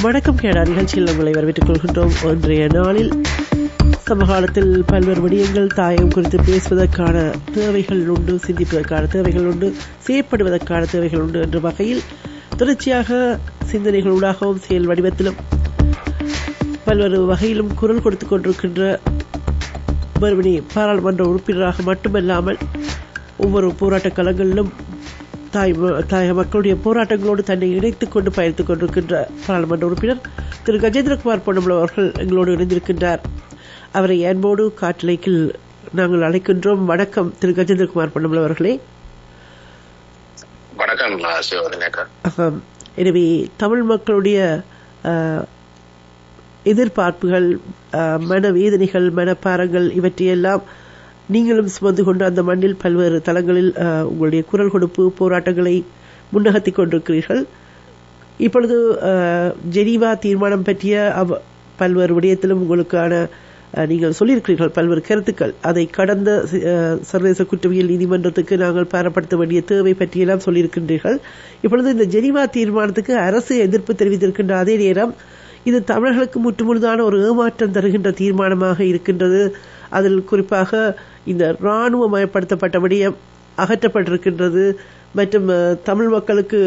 வணக்கம் கேடா நிகழ்ச்சியில் உங்களை வரவேற்றுக் கொள்கின்றோம். இன்றைய நாளில் சமகாலத்தில் பல்வேறு விடயங்கள் தாயம் குறித்து பேசுவதற்கான தேவைகள் உண்டு, சிந்திப்பதற்கான தேவைகள் உண்டு, செயற்படுவதற்கான தேவைகள் உண்டு என்ற வகையில் தொடர்ச்சியாக சிந்தனைகளூடாகவும் செயல் வடிவத்திலும் பல்வேறு வகையிலும் குரல் கொடுத்துக் கொண்டிருக்கின்ற மறுபடி பாராளுமன்ற உறுப்பினராக மட்டுமல்லாமல் ஒவ்வொரு போராட்ட களங்களிலும் தாய மக்களுடைய போராட்டங்களோடு தன்னை இணைத்துக் கொண்டு பயணித்துக் கொண்டிருக்கின்ற பாராளுமன்ற உறுப்பினர் திரு கஜேந்திரகுமார் பொன்னம்பலம் அவர்கள் எங்களோடு இணைந்திருக்கின்றார். அவரை அன்போடு காற்றலைக்கில் நாங்கள் அழைக்கின்றோம். வணக்கம் திரு கஜேந்திரகுமார் பொன்னம்பலம் அவர்களே. வணக்கம். எனவே தமிழ் மக்களுடைய எதிர்பார்ப்புகள், மனவேதனைகள், மனப்பாரங்கள் இவற்றையெல்லாம் நீங்களும் சுமந்து கொண்டு அந்த மண்ணில் பல்வேறு தளங்களில் உங்களுடைய குரல் கொடுப்பு போராட்டங்களை முன்னகர்த்திக் கொண்டிருக்கிறீர்கள். இப்பொழுது ஜெனீவா தீர்மானம் பற்றிய பல்வேறு விடயத்திலும் உங்களுக்கான நீங்கள் சொல்லியிருக்கிறீர்கள் பல்வேறு கருத்துக்கள். அதை கடந்த சர்வதேச குற்றவியல் நீதிமன்றத்துக்கு நாங்கள் பாரப்படுத்த வேண்டிய தேவை பற்றியெல்லாம் சொல்லியிருக்கின்றீர்கள். இப்பொழுது இந்த ஜெனீவா தீர்மானத்துக்கு அரசு எதிர்ப்பு தெரிவித்திருக்கின்ற அதே நேரம் இது தமிழர்களுக்கு முற்றுமுழுதான ஒரு ஏமாற்றம் தருகின்ற தீர்மானமாக இருக்கின்றது. அதில் குறிப்பாக இந்த இராணுவமயப்படுத்தப்பட்ட விடயம் அகற்றப்பட்டிருக்கின்றது மற்றும் தமிழ் மக்களுக்கு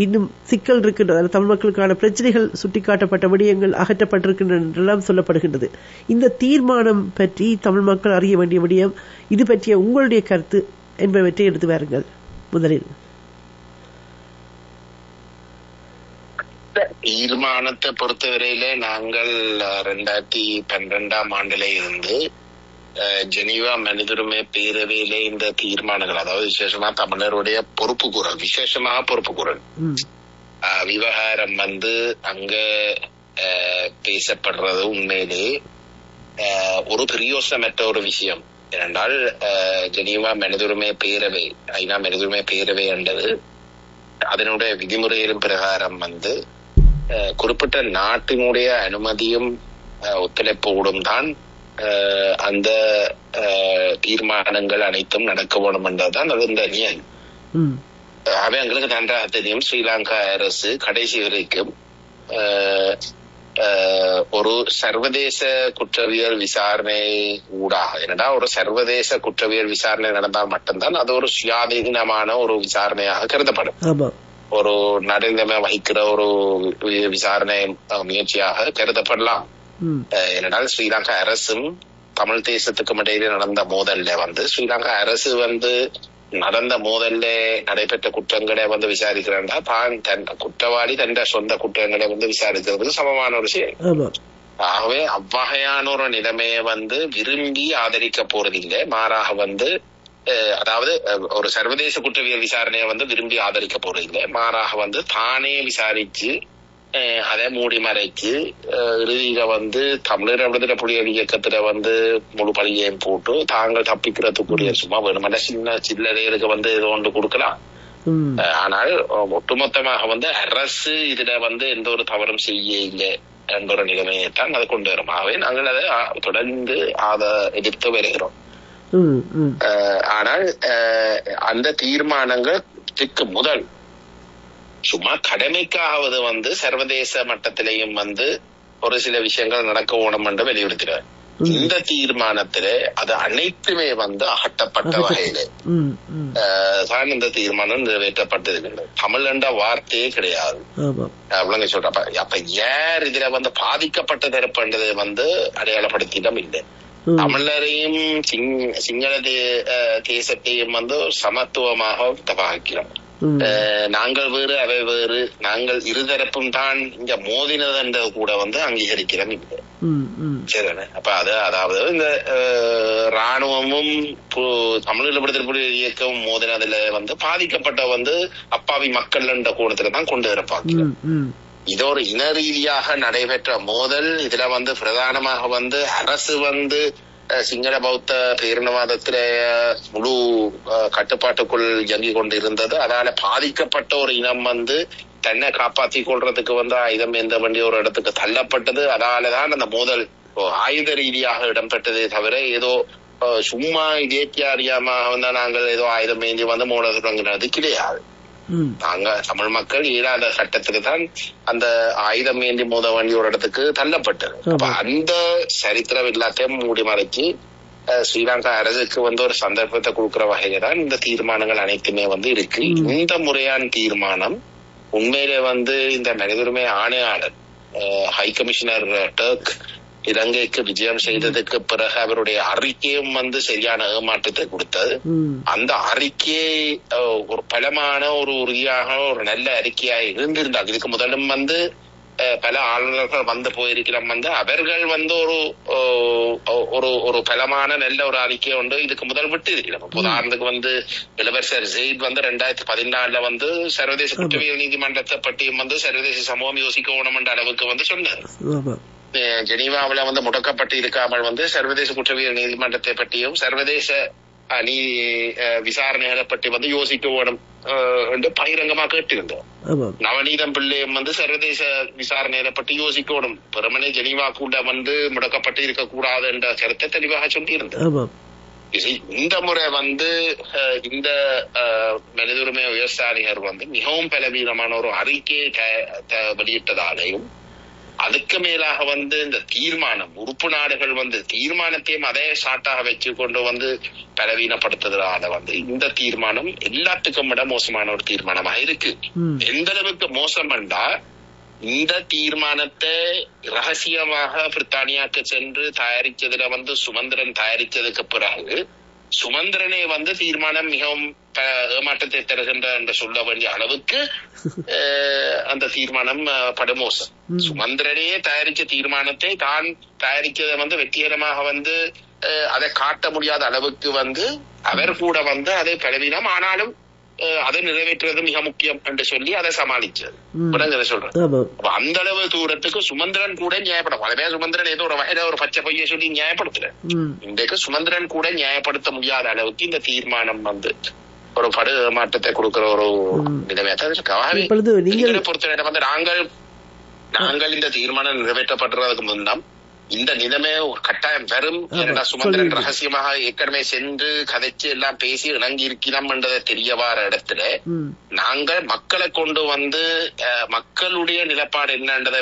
இன்னும் சிக்கல் இருக்கின்றது, தமிழ் மக்களுக்கான பிரச்சனைகள் சுட்டிக்காட்டப்பட்ட விடயங்கள் அகற்றப்பட்டிருக்கின்றன என்றெல்லாம் சொல்லப்படுகின்றது. இந்த தீர்மானம் பற்றி தமிழ் மக்கள் அறிய வேண்டிய விடயம், இது பற்றிய உங்களுடைய கருத்து என்பவற்றை எடுத்து வாருங்கள். முதலில் தீர்மானத்தை பொறுத்தவரையில நாங்கள் 2012ஆம் ஆண்டுல இருந்து ஜெனீவா மனிதுரிமை பேரவையில இந்த தீர்மானங்கள், அதாவது விசேஷமா தமிழருடைய பொறுப்பு குரல், விசேஷமாக பொறுப்பு குரல் விவகாரம் அங்க பேசப்படுறது உண்மையிலே ஒரு பிரயோசனமற்ற ஒரு விஷயம். ஏனென்றால் ஜெனீவா மனிதுரிமை பேரவை, ஐநா மனிதுரிமை பேரவை என்றது அதனுடைய விதிமுறையின் பிரகாரம் குறிப்பிட்ட நாட்டினுடைய அனுமதியும் ஒத்துழைப்போடும் தான் அந்த தீர்மானங்கள் அனைத்தும் நடக்க வேண்டும் என்றதுதான் அது இந்த நியதி. அவை எங்களுக்கு நன்றாக தெரியும். ஸ்ரீலங்கா அரசு கடைசி வரைக்கும் ஒரு சர்வதேச குற்றவியல் விசாரணை ஊடாக, என்னடா ஒரு சர்வதேச குற்றவியல் விசாரணை நடந்தால் மட்டும்தான் அது ஒரு சுயாதீனமான ஒரு விசாரணையாக கருதப்படும். ஒரு நடுநிலைமை வகிக்கிற ஒரு விசாரணை முயற்சியாக கருதப்படலாம். ஏனென்றால் ஸ்ரீலங்கா அரசும் தமிழ் தேசத்துக்கும் இடையில நடந்த மோதல்ல ஸ்ரீலங்கா அரசு நடந்த மோதல்ல நடைபெற்ற குற்றங்களை விசாரிக்கிறா தான் குற்றவாளி தன் சொந்த குற்றங்களை விசாரிக்கிறதுக்கு சமமான ஒரு விஷயம். ஆகவே அவ்வகையான ஒரு நிலைமையை விரும்பி ஆதரிக்க போறதில்லை. மாறாக அதாவது ஒரு சர்வதேச குற்றவியல் விசாரணையை விரும்பி ஆதரிக்க போறதில்லை. மாறாக தானே விசாரிச்சு அதை மூடி மறைச்சு இறுதியில தமிழர் விடுதலை புலிகள் இயக்கத்துல முழு பழியையும் போட்டு தாங்கள் தப்பிக்கிறதுக்குரிய சும்மா வேணுமென்ற சின்ன சில்லறைகளுக்கு இது ஒன்று கொடுக்கலாம். ஆனால் ஒட்டுமொத்தமாக அரசு இதுல எந்த ஒரு தவறும் செய்ய இல்லை என்ற ஒரு நிலைமையைத்தான் அதை கொண்டு வரும். ஆகவே நாங்கள் அதை தொடர்ந்து அதை எதிர்த்து வருகிறோம். ஆனால் அந்த தீர்மானங்களுக்கு முதல் சும்மா கடமைக்காவது சர்வதேச மட்டத்திலேயும் ஒரு சில விஷயங்கள் நடக்க ஓணும் என்று வலியுறுத்தினார். இந்த தீர்மானத்திலே அது அனைத்துமே அகற்றப்பட்ட வகையிலே தான் இந்த தீர்மானம் நிறைவேற்றப்பட்டிருக்கின்றது. தமிழ் என்ற வார்த்தையே கிடையாது. அவ்வளவு சொல்றப்ப அப்ப யார் இதுல பாதிக்கப்பட்ட தரப்புன்றது அடையாளப்படுத்திடம் இல்லை. தமிழரையும் சிங்கள தேசத்தையும் சமத்துவமாக பார்க்கிறோம். நாங்கள் வேறு அவை வேறு, நாங்கள் இருதரப்பும் தான் இங்க மோதினதுன்றது கூட அங்கீகரிக்கிறோம் இல்லை. சரி, அப்ப அதாவது இந்த இராணுவமும் தமிழீழ விடுதலை புலிகள் இயக்கம் மோதினதுல பாதிக்கப்பட்ட அப்பாவி மக்கள் என்ற கூடத்துலதான் கொண்டு வரப்பாங்க. இது ஒரு இன ரீதியாக நடைபெற்ற மோதல். இதுல பிரதானமாக அரசு சிங்கள பௌத்த பேரினவாதத்தில முழு கட்டுப்பாட்டுக்குள் இயங்கி கொண்டு இருந்தது. அதனால பாதிக்கப்பட்ட ஒரு இனம் தன்னை காப்பாற்றிக் கொள்றதுக்கு ஆயுதம் எந்த வேண்டிய ஒரு இடத்துக்கு தள்ளப்பட்டது. அதனாலதான் அந்த மோதல் ஆயுத ரீதியாக இடம்பெற்றதே தவிர ஏதோ சும்மா இயற்கை அறியாம நாங்கள் ஏதோ ஆயுதம் ஏந்தி மோத தொடங்கினது கிடையாது. நாங்க தமிழ் மக்கள் இயலாத சட்டத்துக்கு தான் அந்த ஆயுதம் ஏந்தி மோத வேண்டிய ஒரு இடத்துக்கு தள்ளப்பட்டது. அப்ப அந்த சரித்திரம் எல்லாத்தையும் மூடி மறைச்சு ஸ்ரீலங்கா அரசுக்கு ஒரு சந்தர்ப்பத்தை கொடுக்கிற வகையில தான் இந்த தீர்மானங்கள் அனைத்துமே இருக்கு. இந்த முறையான தீர்மானம் உண்மையிலே இந்த மனித உரிமை ஆணையாளர் ஹை கமிஷனர் டர்க் இலங்கைக்கு விஜயம் செய்ததுக்கு பிறகு அவருடைய அறிக்கையும் சரியான ஏமாற்றத்தை கொடுத்தது. அந்த அறிக்கையை ஒரு பலமான ஒரு உறுதியாக ஒரு நல்ல அறிக்கையாக இருந்திருந்தாங்க. இதுக்கு முதலும் பல ஆளுநர்கள் போயிருக்கிறோம் அவர்கள் ஒரு ஒரு பலமான நல்ல ஒரு அறிக்கை இதுக்கு முதல் விட்டு இருக்கிறோம். உதாரணத்துக்கு இளவரசர் ஜெயித் 2014 சர்வதேச குற்றவியல் நீதிமன்றத்தை பற்றியும் சர்வதேச சமூகம் யோசிக்க வேணும் என்ற அளவுக்கு சொன்னார். ஜெனீவாவில முடக்கப்பட்டு இருக்காமல் சர்வதேச குற்றவியல் நீதிமன்றத்தை பற்றியும் சர்வதேச நீதி விசாரணைகளை பற்றி யோசிக்க வேணும் என்று பகிரங்கமா கேட்டிருந்தோம். நவநீதம் பிள்ளையும் சர்வதேச விசாரணைகளை பற்றி யோசிக்கணும், பெருமனே ஜெனீவா கூட முடக்கப்பட்டு இருக்கக்கூடாது என்ற கருத்தை தெளிவாக சொல்லியிருந்தோம். இந்த முறை இந்த மனித உரிமை விவசாயிகள் மிகவும் பலவீனமான ஒரு அறிக்கையை வெளியிட்டதாலையும் அதுக்கு மேலாக இந்த தீர்மானம் உறுப்பு நாடுகள் தீர்மானத்தையும் அதே சாட்டாக வச்சு கொண்டு பலவீனப்படுத்துறதால இந்த தீர்மானம் எல்லாத்துக்கும் விட மோசமான ஒரு தீர்மானமாக இருக்கு. எந்த அளவுக்கு மோசம் என்றா இந்த தீர்மானத்தை ரகசியமாக பிரித்தானியாக்கு சென்று தயாரிச்சதுல சுமந்திரன் தயாரிச்சதுக்கு பிறகு சுமந்திரனே தீர்மானம் மிகவும் ஏமாற்றத்தை தருகின்ற என்று சொல்ல வேண்டிய அளவுக்கு அந்த தீர்மானம் படுமோசம். சுமந்திரனே தயாரிச்ச தீர்மானத்தை தான் தயாரிச்சதை வெற்றிகரமாக அதை காட்ட முடியாத அளவுக்கு அவர் கூட அதை பலவீனம் ஆனாலும் அதை நிறைவேற்றுவது மிக முக்கியம் என்று சொல்லி அதை சமாளிச்சது சொல்றேன். அந்த அளவு தூரத்துக்கு சுமந்திரன் கூட நியாயப்படும். பல பேர் சுமந்திரன் ஏதோ ஒரு வகையில ஒரு பச்சை பொய்யை சொல்லி நியாயப்படுத்துற இன்றைக்கு சுமந்திரன் கூட நியாயப்படுத்த முடியாத அளவுக்கு இந்த தீர்மானம் ஒரு படு மாற்றத்தை கொடுக்கிற ஒரு நிலைமையை பொறுத்த நாங்கள் இந்த தீர்மானம் நிறைவேற்றப்படுறதுக்கு முன்னம் இந்த நிலைமை ஒரு கட்டாயம் வரும். சுமந்திரன் ரகசியமாக ஏற்கனவே சென்று கதைச்சு எல்லாம் பேசி இணங்கி இருக்கிறோம் என்றதை தெரிய வர இடத்துல நாங்கள் மக்களை கொண்டு மக்களுடைய நிலப்பாடு என்னன்றதை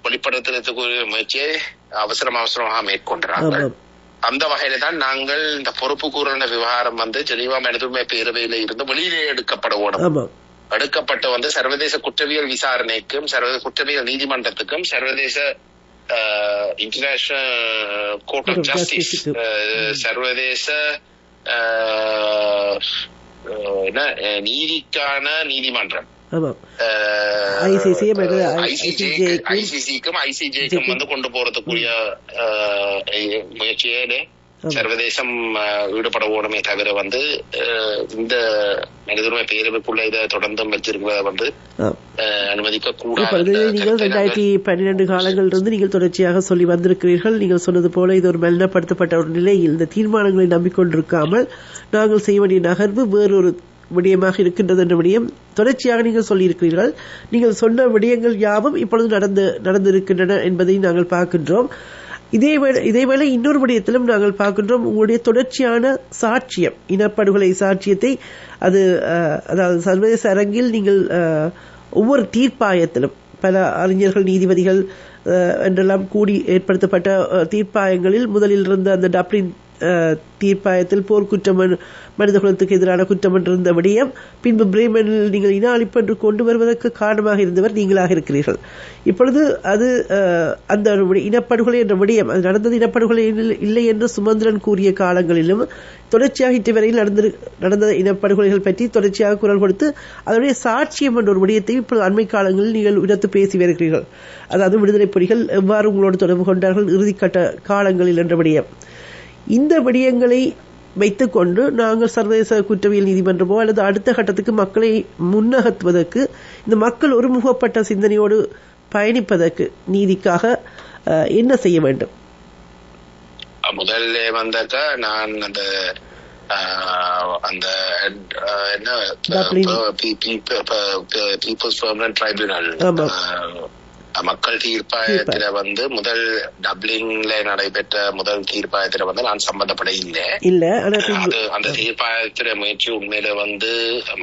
வெளிப்படுத்துறதுக்கு முயற்சியை அவசரமாக மேற்கொண்டாங்க. அந்த வகையில தான் நாங்கள் இந்த பொறுப்பு கூறின விவகாரம் ஜெனீவா மனித உரிமை பேரவையில இருந்து வெளியிலே எடுக்கப்பட்டு சர்வதேச குற்றவியல் விசாரணைக்கும் சர்வதேச குற்றவியல் நீதிமன்றத்துக்கும் சர்வதேச இன்டர்நேஷனல் கோர்ட் ஆஃப் ஜஸ்டிஸ் சர்வதேச நீதிக்கான நீதிமன்றம் ஐசிசிக்கும் ஐசிஜேக்கும் கொண்டு போறதுக்குரிய முயற்சியே சர்வதேசம் ஈடுபட ஓடுமே தவிர இந்த மனித உரிமை பேரவைக்குள்ள இதை தொடர்ந்து வச்சிருக்கிறத அனுமதிக்க கூடாது. நீங்கள் 2012 காலங்களிலிருந்து நீங்கள் தொடர்ச்சியாக சொல்லி வந்திருக்கிறீர்கள். நீங்கள் சொன்னது போல இது ஒரு மெல்லப்படுத்தப்பட்ட ஒரு நிலையில் இந்த தீர்மானங்களை நம்பிக்கொண்டிருக்காமல் நாங்கள் செய்ய வேண்டிய நகர்வு வேறொரு விடயமாக இருக்கின்றது என்ற விடயம் தொடர்ச்சியாக நீங்கள் சொல்லியிருக்கிறீர்கள். நீங்கள் சொன்ன விடயங்கள் யாவும் இப்பொழுது நடந்திருக்கின்றன என்பதை நாங்கள் பார்க்கின்றோம். இதேவேளை இன்னொரு விடயத்திலும் நாங்கள் பார்க்கின்றோம் உங்களுடைய தொடர்ச்சியான சாட்சியம், இனப்படுகொலை சாட்சியத்தை அதாவது சர்வதேச அரங்கில் நீங்கள் ஒவ்வொரு தீர்ப்பாயத்திலும் பல அறிஞர்கள் நீதிபதிகள் என்றெல்லாம் கூடி ஏற்படுத்தப்பட்ட தீர்ப்பாயங்களில் முதலில் இருந்த அந்த டப்ளின் தீர்ப்பாயத்தில் போர்க்குற்றம் மனித குலத்துக்கு எதிரான குற்றம் இருந்த விடயம் பின்பு பிரேமனில் நீங்கள் இன அழிப்பு என்று கொண்டு வருவதற்கு காரணமாக இருந்தவர் நீங்களாக இருக்கிறீர்கள். இப்பொழுது அது அந்த இனப்படுகொலை என்ற விடயம் அது நடந்தது இனப்படுகொலை இல்லை என்று சுமந்திரன் கூறிய காலங்களிலும் தொடர்ச்சியாக இட்டுவரையில் நடந்த இனப்படுகொலைகள் பற்றி தொடர்ச்சியாக குரல் கொடுத்து அதனுடைய சாட்சியம் என்ற ஒரு விடயத்தை இப்பொழுது அண்மை காலங்களில் நீங்கள் உயர்த்து பேசி வருகிறீர்கள். அதாவது விடுதலை புலிகள் எவ்வாறு உங்களோடு தொடர்பு கொண்டார்கள் இறுதிக்கட்ட காலங்களில் என்ற விடயம். இந்த விடயங்களை வைத்துக் கொண்டு நாங்கள் சர்வதேச குற்றவியல் நீதிமன்றமோ அல்லது அடுத்த கட்டத்துக்கு மக்களை முன்னகத்துவதற்கு இந்த மக்கள் ஒருமுகப்பட்ட சிந்தனையோடு பயணிப்பதற்கு நீதிக்காக என்ன செய்ய வேண்டும்? முதல்ல வந்தாக்கா நான் அந்த பீப்புள்ஸ் பெர்மனன்ட் ட்ரைபியூனல் மக்கள் தீர்ப்பாயத்துல முதல் டப்ளின்ல நடைபெற்ற முதல் தீர்ப்பாயத்துல நான் சம்பந்தப்பட இல்லை. அந்த தீர்ப்பாயத்தில முயற்சி உண்மையில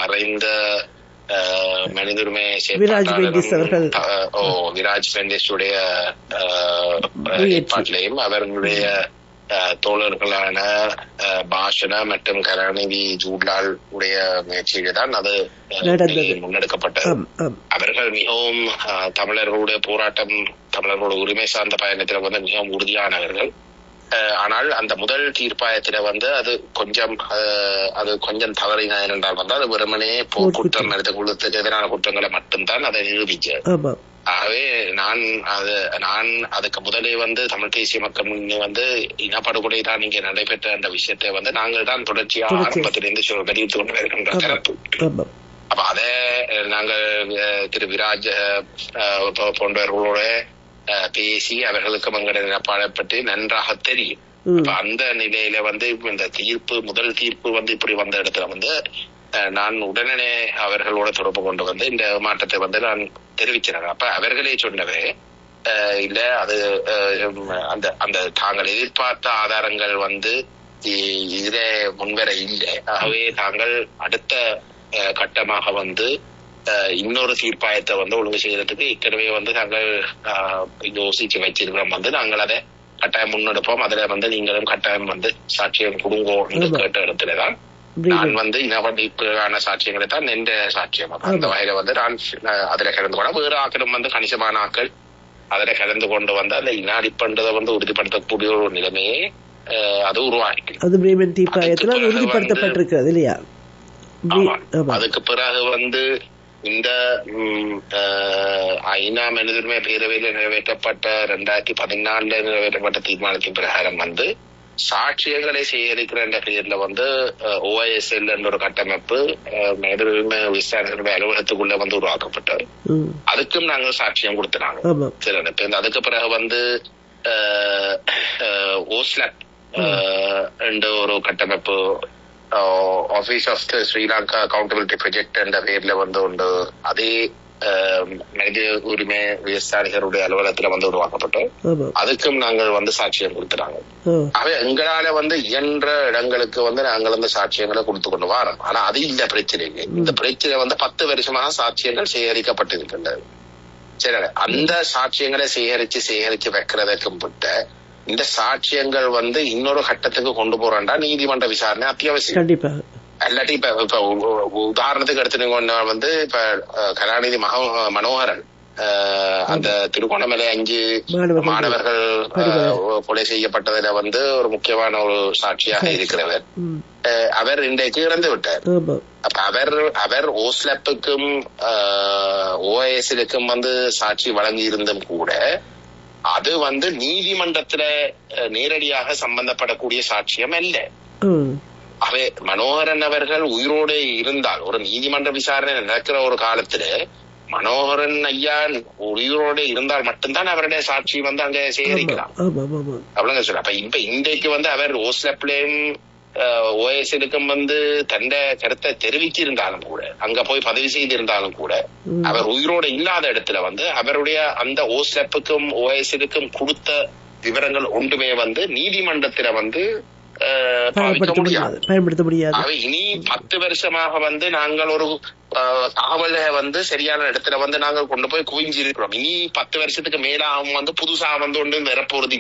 மறைந்த மனித உரிமை விராஜ் பெண்டிஸுடைய ஏற்பாட்டிலையும் அவர்களுடைய தோழர்களான பாஷன மற்றும் கருணாநிதி ஜூட்லால் உடைய முயற்சியில தான் அது முன்னெடுக்கப்பட்டது. அவர்கள் மிகவும் தமிழர்களுடைய போராட்டம், தமிழர்களுடைய உரிமை சார்ந்த பயணத்தில் வந்து மிகவும் உறுதியானவர்கள். ஆனால் அந்த முதல் தீர்ப்பாயத்தில வந்து அது கொஞ்சம் தவறின என்றால் வந்து அது வெறுமனே குற்றம் எடுத்த குழுத்துக்கு எதிரான குற்றங்களை மட்டும்தான் அதை நிரூபிக்க. ஆகவே நான் அதுக்கு முதலே வந்து தமிழ் தேசிய மக்கள் முன்னே வந்து இனப்படுகொலை தான் இங்கே நடைபெற்ற அந்த விஷயத்தை வந்து நாங்கள் தான் தொடர்ச்சியாக ஆரம்பத்திலிருந்து வெளியிட்டுக் கொண்டு வருகின்ற தரப்பு. அப்ப அதை நாங்கள் திரு விராஜ் போன்றவர்களோட பேசி அவர்களுக்கு எங்களுடைய நிலப்பாடை பற்றி நன்றாக தெரியும். அந்த நிலையில வந்து இந்த முதல் தீர்ப்பு வந்து இப்படி வந்த இடத்துல வந்து நான் உடனே அவர்களோட தொடர்பு கொண்டு வந்து இந்த மாற்றத்தை வந்து நான் தெரிவிக்கிறேன். அப்ப அவர்களே சொன்னவே இல்ல, அது அந்த தாங்கள் எதிர்பார்த்த ஆதாரங்கள் வந்து இதே முன்வர இல்லை. ஆகவே தாங்கள் அடுத்த கட்டமாக வந்து இன்னொரு தீர்ப்பாயத்தை வந்து ஒழுங்கு செய்யறதுக்கு ஏற்கனவே வந்து நாங்கள் யோசிச்சு வச்சிருக்கிறோம். வந்து நாங்கள் அதை கட்டாயம் முன்னெடுப்போம். அதுல வந்து நீங்களும் கட்டாயம் வந்து சாட்சியம் கொடுங்கோன்னு கேட்ட இடத்துலதான் நான் வந்து இனவடிப்புக்கான சாட்சியங்களை தான் நின்ற சாட்சியம். அந்த வகையில வந்து நான் அதுல கலந்து கொள்ள வேறு ஆக்களும் வந்து கணிசமான ஆக்கள் அதுல கலந்து கொண்டு வந்து அந்த இனஅடிப்பன்றதை வந்து உறுதிப்படுத்தக்கூடிய ஒரு நிலைமையே அது உருவாக்கி உறுதிப்படுத்தப்பட்டிருக்கிறது இல்லையா? அதுக்கு பிறகு வந்து இந்த ஐநா மனித உரிமை பேரவையில் நிறைவேற்றப்பட்ட 2014 நிறைவேற்றப்பட்ட தீர்மானத்தின் பிரகாரம் வந்து சாட்சியங்களை சேகரிக்கிற என்ற பெயர்ல வந்து OISL என்ற ஒரு கட்டமைப்பு மனித உரிமை விசாரணை அலுவலகத்துக்குள்ள வந்து உருவாக்கப்பட்டது. அதுக்கும் நாங்கள் சாட்சியம் கொடுத்துனாங்க. சரி, அதுக்கு பிறகு வந்து ஓஸ்லப் என்ற ஒரு கட்டமைப்பு office of the Sri Lanka accountability project என்ற பேர்ல வந்து உண்டு. அதே மனித உரிமை விவசாயிகளுடைய அலுவலகத்துல வந்து உருவாக்கப்பட்டோம். அதுக்கும் நாங்கள் வந்து சாட்சியம் கொடுத்துறாங்க. அவை எங்களால வந்து இயன்ற இடங்களுக்கு வந்து நாங்கள் வந்து சாட்சியங்களை கொடுத்து கொண்டு வரோம். ஆனா அது இல்ல பிரச்சனை. இந்த பிரச்சனை வந்து 10 வருஷமாக சாட்சியங்கள் சேகரிக்கப்பட்டிருக்கின்றது. சரி, அந்த சாட்சியங்களை சேகரிச்சு வைக்கிறதுக்கும் விட்ட இந்த சாட்சியங்கள் வந்து இன்னொரு கட்டத்துக்கு கொண்டு போறாண்டா நீதிமன்ற விசாரணை அத்தியாவசியம். கண்டிப்பா. இல்லாட்டி இப்ப உதாரணத்துக்கு எடுத்துனீங்கன்னா வந்து இப்ப கருணாநிதி மனோகரன் அந்த திருகோணமலை 5 மாணவர்கள் கொலை செய்யப்பட்டதுல வந்து ஒரு முக்கியமான ஒரு சாட்சியாக இருக்கிறவர். அவர் இன்றைக்கு இறந்து விட்டார். அப்ப அவர் ஓஸ்லப்புக்கும் OISLக்கும் வந்து சாட்சி வழங்கி இருந்தும் கூட அது வந்து நீதிமன்றத்துல நேரடியாக சம்பந்தப்படக்கூடிய சாட்சியம் அல்ல. அவை மனோகரன் அவர்கள் உயிரோடு இருந்தால் ஒரு நீதிமன்ற விசாரணை நடக்கிற ஒரு காலத்துல மனோகரன் ஐயா உயிரோடு இருந்தால் மட்டும்தான் அவருடைய சாட்சி வந்து அங்க சேகரிக்கலாம் அப்படிங்க சொல்ல. அப்ப இப்ப இன்றைக்கு வந்து அவர் ஓஸ்லப்லயும் OISLக்கும் வந்து தன்னை கருத்தை தெரிவிச்சிருந்தாலும் கூட அங்க போய் பதிவு செய்திருந்தாலும் கூட அவர் உயிரோடு இல்லாத இடத்துல வந்து அவருடைய அந்த ஓஸ்லப்புக்கும் OISLக்கும் கொடுத்த விவரங்கள் ஒன்றுமே வந்து நீதிமன்றத்துல வந்து பயன்படுத்த முடியாது. அவை இனி 10 வருஷமாக வந்து நாங்கள் ஒரு தகவலை வந்து சரியான இடத்துல வந்து நாங்கள் கொண்டு போய் குவிஞ்சிருக்கிறோம். இனி 10 வருஷத்துக்கு மேலாகவும் வந்து புதுசா வந்து ஒன்று நிரப்போறது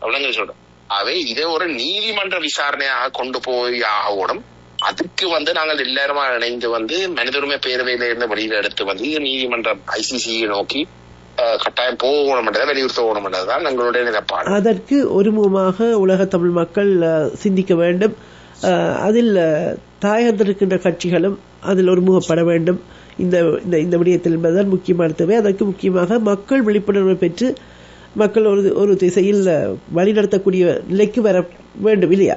அப்படிங்க சொல்றோம். அவை இதே ஒரு நீதிமன்ற விசாரணையாக கொண்டு போய் ஆகணும். அதுக்கு வந்து நாங்கள் எல்லாருமா இணைந்து வந்து மனித உரிமை பேரவையில இருந்து வெளியில எடுத்து வந்து நீதிமன்றம் ICC நோக்கி கட்டாயம் போகணும் வலியுறுத்தணும் எங்களுடைய நிலைப்பாடு. அதற்கு ஒருமுகமாக உலக தமிழ் மக்கள் சிந்திக்க வேண்டும். அதில் தாயகத்தில் இருக்கின்ற கட்சிகளும் அதில் ஒருமுகப்பட வேண்டும் இந்த விடயத்தில் என்பதுதான் முக்கியமான தேவை. அதற்கு முக்கியமாக மக்கள் விழிப்புணர்வு பெற்று மக்கள் ஒரு திசையில் வழிநடத்தக்கூடிய நிலைக்கு வர வேண்டும் இல்லையா?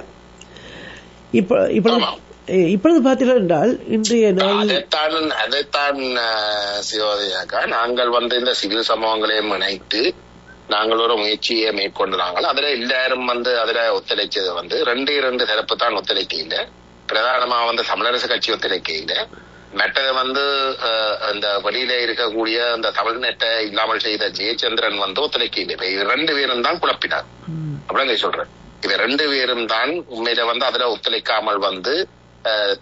இப்பொழுது பார்த்தீர்கள் என்றால் இன்றைய நாள் அதைத்தான் சிவாதியாக்கா நாங்கள் வந்து இந்த சிவில் சம்பவங்களையும் இணைத்து நாங்கள் ஒரு முயற்சியை மேற்கொண்டாங்க. அதுல எல்லாரும் வந்து அதுல ஒத்துழைச்சது வந்து 2 தரப்பு தான் ஒத்துழைக்க இல்லை. பிரதானமா வந்து தமிழரசு கட்சி ஒத்துழைக்க இல்லை. மெட்டதை வந்து இந்த வெளியில இருக்கக்கூடிய அந்த தமிழ்நெட்டை இல்லாமல் செய்த ஜெயச்சந்திரன் வந்து ஒத்துழைக்க இல்லை. இவ 2 பேரும் தான் குழப்பினார் அப்படிங்க சொல்றேன். இவ 2 பேரும் தான் உண்மையில வந்து அதுல ஒத்துழைக்காமல் வந்து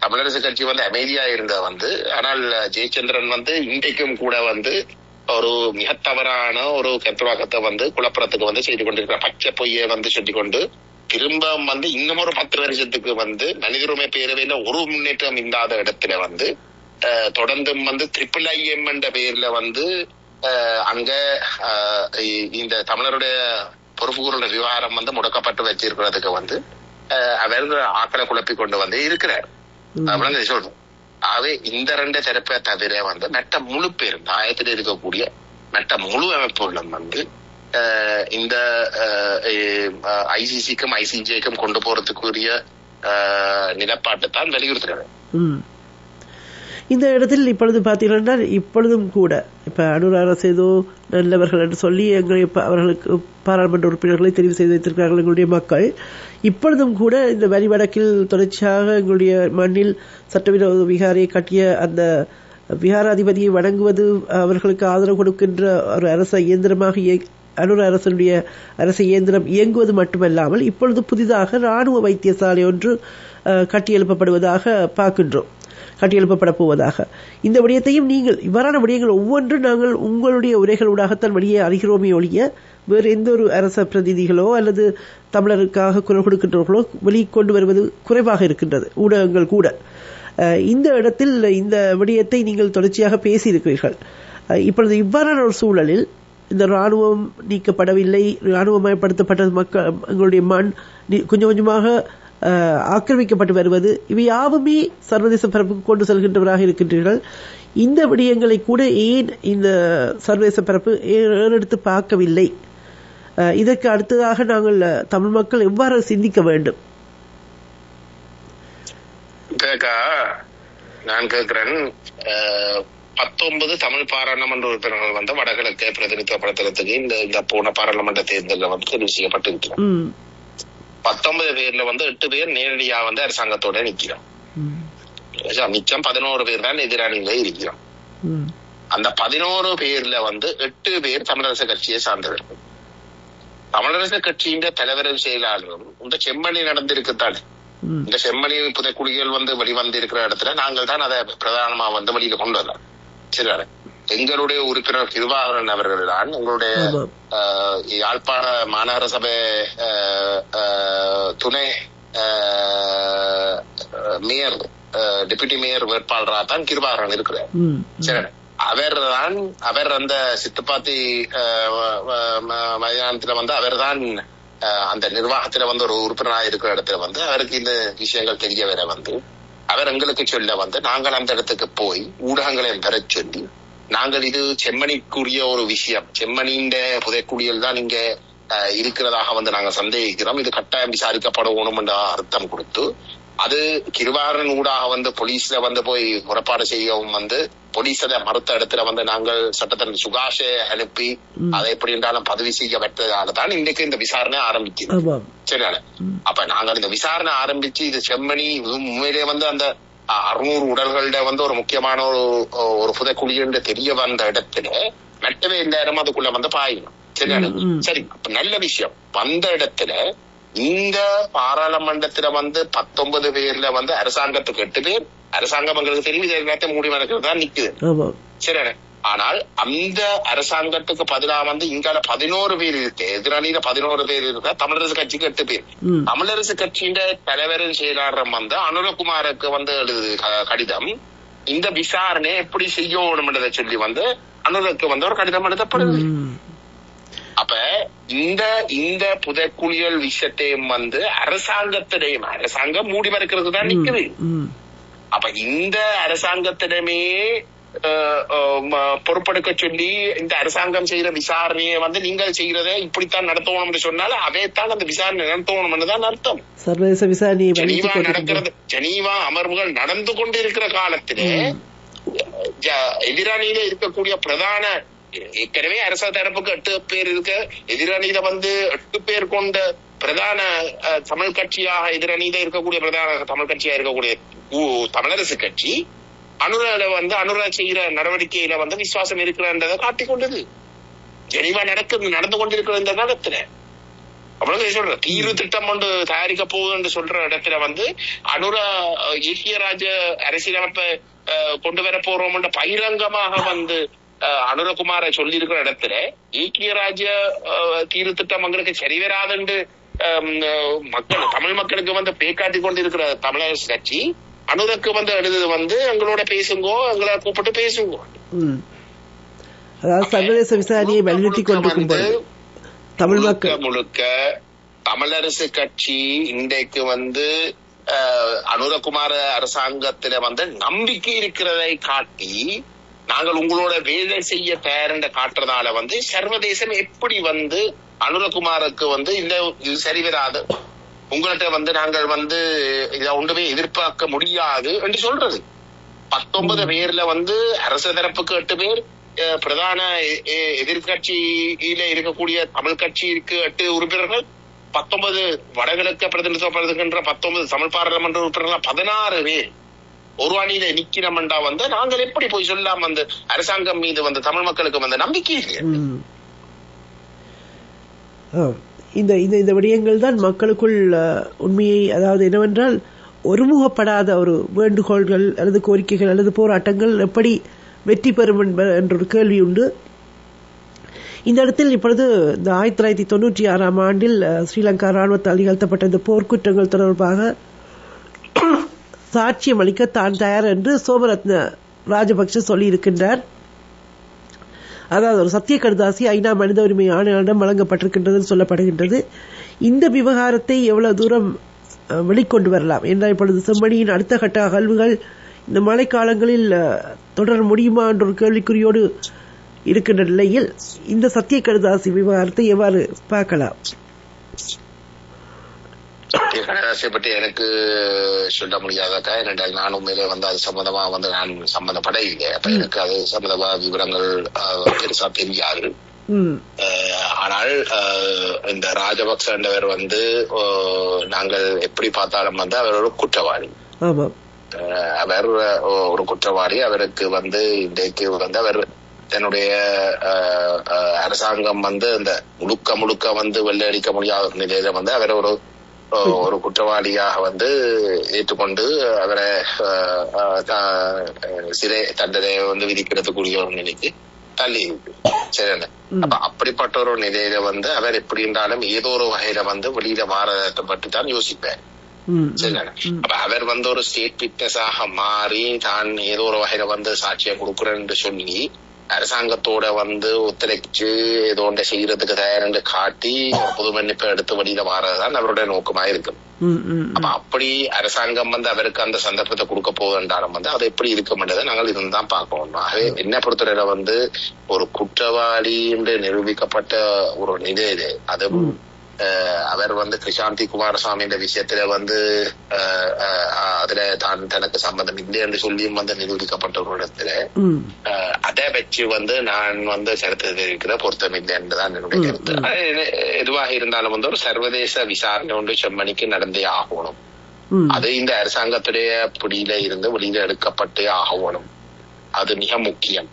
தமிழரசு கட்சி வந்து அமைதியா இருந்த வந்து, ஆனால் ஜெயச்சந்திரன் வந்து இன்றைக்கும் கூட வந்து ஒரு மிக தவறான ஒரு கருத்துவாக்கத்தை வந்து குழப்பறத்துக்கு வந்து செய்து கொண்டிருக்கிற பச்சை பொய்யை வந்து சொல்லிக்கொண்டு திரும்ப வந்து இன்னும் ஒரு 10 வருஷத்துக்கு வந்து மனித உரிமை பேரவையில ஒரு முன்னேற்றம் இல்லாத இடத்துல வந்து தொடர்ந்து வந்து IIIM என்ற பெயர்ல வந்து அங்க இந்த தமிழருடைய பொறுப்புகளுடைய விவகாரம் வந்து முடக்கப்பட்டு வச்சிருக்கிறதுக்கு வந்து அவர் ஆக்களை குழப்பி கொண்டு வந்து இருக்கிறார். அவ்வளவு சொல்லணும். ஆகவே இந்த 2 தரப்பை தவிர வந்து மெட்ட முழு பேர் நாயத்தில் இருக்கக்கூடிய மெட்ட முழு அமைப்புகளும் வந்து இந்த ICCக்கும் ICJக்கும் கொண்டு போறதுக்குரிய நிலப்பாட்டை தான் வலியுறுத்துறாங்க. இந்த இடத்தில் இப்பொழுது பார்த்தீங்கன்னா இப்பொழுதும் கூட இப்ப அனுர அரசு ஏதோ நல்லவர்கள் என்று சொல்லி அவர்களுக்கு பாராளுமன்ற உறுப்பினர்களை தெரிவு செய்து வைத்திருக்கிறார்கள் எங்களுடைய மக்கள். இப்பொழுதும் கூட இந்த வரி வடக்கில் தொடர்ச்சியாக எங்களுடைய மண்ணில் சட்டவிரோத விகாரியை கட்டிய அந்த விகாராதிபதியை வணங்குவது, அவர்களுக்கு ஆதரவு கொடுக்கின்ற ஒரு அரச இயந்திரமாக அனுர அரசனுடைய அரச இயந்திரம் இயங்குவது மட்டுமல்லாமல் இப்பொழுது புதிதாக ராணுவ வைத்தியசாலை ஒன்று கட்டியெழுப்பப்படுவதாக பார்க்கின்றோம், கட்டியெழுப்பப்பட போவதாக. இந்த விடயத்தையும் நீங்கள் இவ்வாறான விடயங்கள் ஒவ்வொன்றும் நாங்கள் உங்களுடைய உரைகளூடாகத்தான் வெளியே அறிகிறோமே ஒழிய வேறு எந்த ஒரு அரச பிரதிநிதிகளோ அல்லது தமிழருக்காக குரல் கொடுக்கின்றவர்களோ வெளிக்கொண்டு வருவது குறைவாக இருக்கின்றது, ஊடகங்கள் கூட. இந்த இடத்தில் இந்த விடயத்தை நீங்கள் தொடர்ச்சியாக பேசியிருக்கிறீர்கள். இப்பொழுது இவ்வாறான ஒரு சூழலில் இந்த ராணுவம் நீக்கப்படவில்லை, ராணுவமயப்படுத்தப்பட்ட மக்கள் எங்களுடைய மண் கொஞ்சம் கொஞ்சமாக ஆக்கிரமிக்கப்பட்டு வருவது, இவை யாவுமே சர்வதேச பரப்புக்கு கொண்டு செல்கின்றவராக இருக்கின்றீர்கள். இந்த விடயங்களை கூட ஏன் இந்த சர்வதேச பரப்பு ஏறெடுத்து பார்க்கவில்லை? இதற்கு அடுத்ததாக நாங்கள் தமிழ் மக்கள் எவ்வாறு சிந்திக்க வேண்டும்? நான் கேட்கிறேன், 19 தமிழ் பாராளுமன்ற உறுப்பினர்கள் வந்து வடகிழக்கை பிரதிநிதித்துவப்படுத்துறதுக்கு இந்த போன பாராளுமன்ற தேர்தலில் வந்து தெரிவு செய்யப்பட்டிருக்கிறார். 19 பேர்ல வந்து 8 பேர் நேரடியா வந்து அரசாங்கத்தோட நிக்கிறோம். மிச்சம் 11 பேர் தான் எதிராளிகளே இருக்கிறோம். அந்த 11 பேர்ல வந்து 8 பேர் தமிழரசு கட்சியை சார்ந்தவர்கள். தமிழரசு கட்சியின் தலைவரும் செயலாளரும் இந்த செம்மணி நடந்திருக்குத்தானே, இந்த செம்மணி புதைக்குழிகள் வந்து வெளிவந்து இருக்கிற இடத்துல நாங்கள் தான் அதை பிரதானமா வந்து வெளியில கொண்டு வரலாம். சரி, எங்களுடைய உறுப்பினர் கிருபாகரன் அவர்கள் தான் எங்களுடைய யாழ்ப்பாண மாநகர சபை துணை மேயர் டெபுட்டி மேயர் வேட்பாளராக தான் கிருபாகரன் இருக்கிறார். சரி, அவர் அந்த சித்துப்பாத்தி மைதானத்துல வந்து அவர் தான் அந்த நிர்வாகத்துல வந்து ஒரு உறுப்பினராக இருக்கிற இடத்துல வந்து அவருக்கு இந்த விஷயங்கள் தெரிய வர வந்து அவர் எங்களுக்கு சொல்ல வந்து நாங்கள் அந்த இடத்துக்கு போய் ஊடகங்களையும் பெற சொல்லி நாங்கள் இது செம்மணிக்குரிய ஒரு விஷயம், செம்மணியின் புதைக்குழியல் தான் இங்க இருக்கிறதாக வந்து நாங்க சந்தேகிக்கிறோம், இது கட்டாயம் விசாரிக்கப்படணும் என்ற அர்த்தம் கொடுத்து அது கிருபாகரன் ஊடாக வந்து போலீஸ்ல வந்து போய் முறைப்பாடு செய்யவும் வந்து போலீஸ் அதை மறுத்த இடத்துல வந்து நாங்கள் சட்டத்தின் சுகாஷை அனுப்பி அதை எப்படி என்றாலும் பதவி செய்ய பெற்றதால தான் இன்றைக்கு இந்த விசாரணை ஆரம்பிக்கிறோம். சரியான அப்ப நாங்கள் இந்த விசாரணை ஆரம்பிச்சு இது செம்மணி உண்மையிலே வந்து அந்த 600 உடல்கள வந்து ஒரு முக்கியமான ஒரு புதைக்குழி என்று தெரிய வந்த இடத்துல மெட்டவே இல்லாம அதுக்குள்ள வந்து பாயணும். சரியான சரி, அப்ப நல்ல விஷயம். வந்த இடத்துல இந்த பாராளுமன்றத்துல வந்து 19 பேர்ல வந்து அரசாங்கத்துக்கு 8 பேர், அரசாங்கம் எங்களுக்கு தெரியும் இதை எல்லாத்தையும் மூடி மறைக்கிறது தான் நிக்குது. சரியான ஆனால் அந்த அரசாங்கத்துக்கு பதிலா வந்து இங்கால 11 பேர் இருக்கு, எதிராளியில 11 பேர் இருக்கா, தமிழரசு கட்சிக்கு 8 பேர். தமிழரசு கட்சியின் தலைவரின் செயலாளர் வந்து அனுரகுமாருக்கு வந்து எழுது கடிதம், இந்த விசாரணை எப்படி செய்யணும்ன்றதை சொல்லி வந்து அனுரக்கு வந்து ஒரு கடிதம் எழுதப்படுது. அப்ப இந்த புதைக்குழியல் விஷயத்தையும் வந்து அரசாங்கத்திடையும் அரசாங்கம் மூடி மறைக்கிறது தான் நிக்குது. அப்ப இந்த அரசாங்கத்திடமே பொறுப்பெடுக்க சொல்லி இந்த அரசாங்கம் செய்யற விசாரணையை வந்து நீங்கள் செய்யறத இப்படித்தான் நடத்தணும் சொன்னாலும் அதைத்தான் அந்த விசாரணை நடத்தணும் தான் அர்த்தம். சர்வதேச விசாரணை ஜெனீவா நடக்கிறது, ஜெனீவா அமர்வுகள் நடந்து கொண்டு இருக்கிற காலத்திலே எதிரணியில இருக்கக்கூடிய பிரதான ஏற்கனவே அரச தரப்புக்கு 8 பேர் இருக்க, எதிரணியில வந்து 8 பேர் கொண்ட பிரதான தமிழ் கட்சியாக எதிரணியில இருக்கக்கூடிய பிரதான தமிழ் கட்சியா இருக்கக்கூடிய தமிழரசு கட்சி அனுரால வந்து அனுரா செய்யற நடவடிக்கையில வந்து விசுவாசம் இருக்கிறன்றதை காட்டிக்கொண்டது. ஜெனீவா நடந்து கொண்டிருக்கிற இந்த காலத்துல அவ்வளவு சொல்ற தீர்வு திட்டம் ஒன்று தயாரிக்க போகுதுன்னு சொல்ற இடத்துல வந்து அனுர ஏக்கியராஜ அரசியலமைப்பை கொண்டு வர போறோம் பகிரங்கமாக வந்து அனுரகுமார சொல்லி இருக்கிற இடத்துல ஏக்கியராஜ தீர்வு திட்டம் எங்களுக்கு சரி வராதுன்னு மக்கள் தமிழ் மக்களுக்கு வந்து பேக்காட்டி கொண்டு இருக்கிற தமிழரசு கட்சி அனுரக்கு வந்து எழுது வந்து எங்களோட பேசுங்கோ, எங்களை கூப்பிட்டு பேசுங்கோ. அதாவது சர்வதேச விசாரணையை வலியுறுத்தி கொண்டு தமிழ் மக்கள் முழுக்க தமிழரசு கட்சி இன்றைக்கு வந்து அனுரகுமார அரசாங்கத்தில வந்து நம்பிக்கை இருக்கிறதை காட்டி நாங்கள் உங்களோட வேலை செய்ய தயார் காட்டுறதால வந்து சர்வதேசம் எப்படி வந்து அனுரகுமாருக்கு வந்து இந்த இது சரி வராது, உங்கள்கிட்ட வந்து நாங்கள் வந்து இதை ஒன்றுமே எதிர்பார்க்க முடியாது என்று சொல்றது. 19 பேர்ல வந்து அரசு தரப்புக்கு 8 பேர், பிரதான எதிர்கட்சியில இருக்கக்கூடிய தமிழ் கட்சிக்கு 8 உறுப்பினர்கள், 19 வடகிழக்கு பிரதிநிதித்துவப்படுகின்ற 19 தமிழ் பாராளுமன்ற உறுப்பினர்கள் 16 பேர் ஒரு அணியில நிக்கிறோம்டா வந்து நாங்கள் எப்படி போய் சொல்லாம வந்து அரசாங்கம் மீது வந்து தமிழ் மக்களுக்கு வந்து நம்பிக்கை இல்லை. இந்த விடயங்கள் தான் மக்களுக்குள் உண்மையை, அதாவது என்னவென்றால் ஒருமுகப்படாத ஒரு வேண்டுகோள்கள் அல்லது கோரிக்கைகள் அல்லது போராட்டங்கள் எப்படி வெற்றி பெறும் என்ற ஒரு கேள்வி உண்டு. இந்த இடத்தில் இப்பொழுது இந்த 1996 ஆண்டில் ஸ்ரீலங்கா ராணுவத்தால் நிகழ்த்தப்பட்ட இந்த போர்க்குற்றங்கள் தொடர்பாக சாட்சியம் அளிக்க தான் தயார் என்று சோமரத்ன ராஜபக்ஷ சொல்லியிருக்கின்றார். அதாவது ஒரு சத்திய கடுதாசி ஐநா மனித உரிமை ஆணையாளரிடம் வழங்கப்பட்டிருக்கின்றது சொல்லப்படுகின்றது. இந்த விவகாரத்தை எவ்வளவு தூரம் வெளிக்கொண்டு வரலாம் என்றால் இப்பொழுது செம்மணியின் அடுத்த கட்ட அகழ்வுகள் இந்த மழைக்காலங்களில் தொடர முடியுமா என்ற ஒரு கேள்விக்குறியோடு இருக்கின்ற நிலையில் இந்த சத்திய கடுதாசி விவகாரத்தை எவ்வாறு பார்க்கலாம்? கடதாசியை பற்றி எனக்கு சொல்ல முடியாதக்கா, ஏனென்றால் நான் உண்மையிலே வந்து அது சம்பந்தமா வந்து நான் சம்பந்தப்பட இல்லை. அப்ப எனக்கு அது சம்பந்தமா விவரங்கள் பெருசா தெரியாது. ஆனால் இந்த ராஜபக்ச என்றவர் வந்து நாங்கள் எப்படி பார்த்தாலும் வந்து அவர் ஒரு குற்றவாளி. அவர் ஒரு குற்றவாளி. அவருக்கு வந்து இன்றைக்கு வந்து அவர் தன்னுடைய அரசாங்கம் வந்து இந்த முழுக்க வந்து வெள்ளையடிக்க முடியாத நிலையில வந்து அவர் ஒரு குற்றவாளியாக வந்து ஏற்றுக்கொண்டு அவரை சிறை தண்டனை வந்து விதிக்கிறதுக்குரிய ஒரு நிலைக்கு தள்ளி இருக்கு. சரியான அப்ப அப்படிப்பட்ட ஒரு நிலையில வந்து அவர் எப்படி இருந்தாலும் ஏதோ ஒரு வகையில வந்து வெளியில மாறப்பட்டு தான் யோசிப்பார். சரியான அப்ப அவர் வந்து ஒரு ஸ்டேட் விட்னஸாக மாறி தான் ஏதோ ஒரு வகையில வந்து சாட்சியம் கொடுக்குறேன்னு சொல்லி அரசாங்கத்தோட வந்து ஒத்துழைச்சு ஏதோ ஒன்றை செய்யறதுக்கு தயார் காட்டி பொது மன்னிப்பை எடுத்து வெளியில மாறதுதான் அவருடைய நோக்கமா இருக்கு. அப்ப அப்படி அரசாங்கம் வந்து அவருக்கு அந்த சந்தர்ப்பத்தை கொடுக்க போகுதுன்றாலும் வந்து அது எப்படி இருக்கும்ன்றதை நாங்கள் இதுதான் பார்க்கணும். ஆகவே என்ன பொறுத்தவரையில வந்து ஒரு குற்றவாளி என்று நிரூபிக்கப்பட்ட ஒரு நிலையில அது அவர் வந்து கிருஷாந்தி குமாரசாமி விஷயத்துல வந்து அதுல தான் தனக்கு சம்பந்தம் இல்லை என்று சொல்லியும் வந்து நிரூபிக்கப்பட்ட ஒரு இடத்துல அதை வச்சு வந்து நான் வந்து சரித்திரத்தில் இருக்கிற பொருத்தம் இல்லை என்றுதான் என்னுடைய கருத்து. எதுவாக இருந்தாலும் வந்து ஒரு சர்வதேச விசாரணை ஒன்று செம்மணிக்கு நடந்தே ஆகணும். அது இந்த அரசாங்கத்துடைய பிடியில இருந்து வெளியில எடுக்கப்பட்டே ஆகணும். அது மிக முக்கியம்.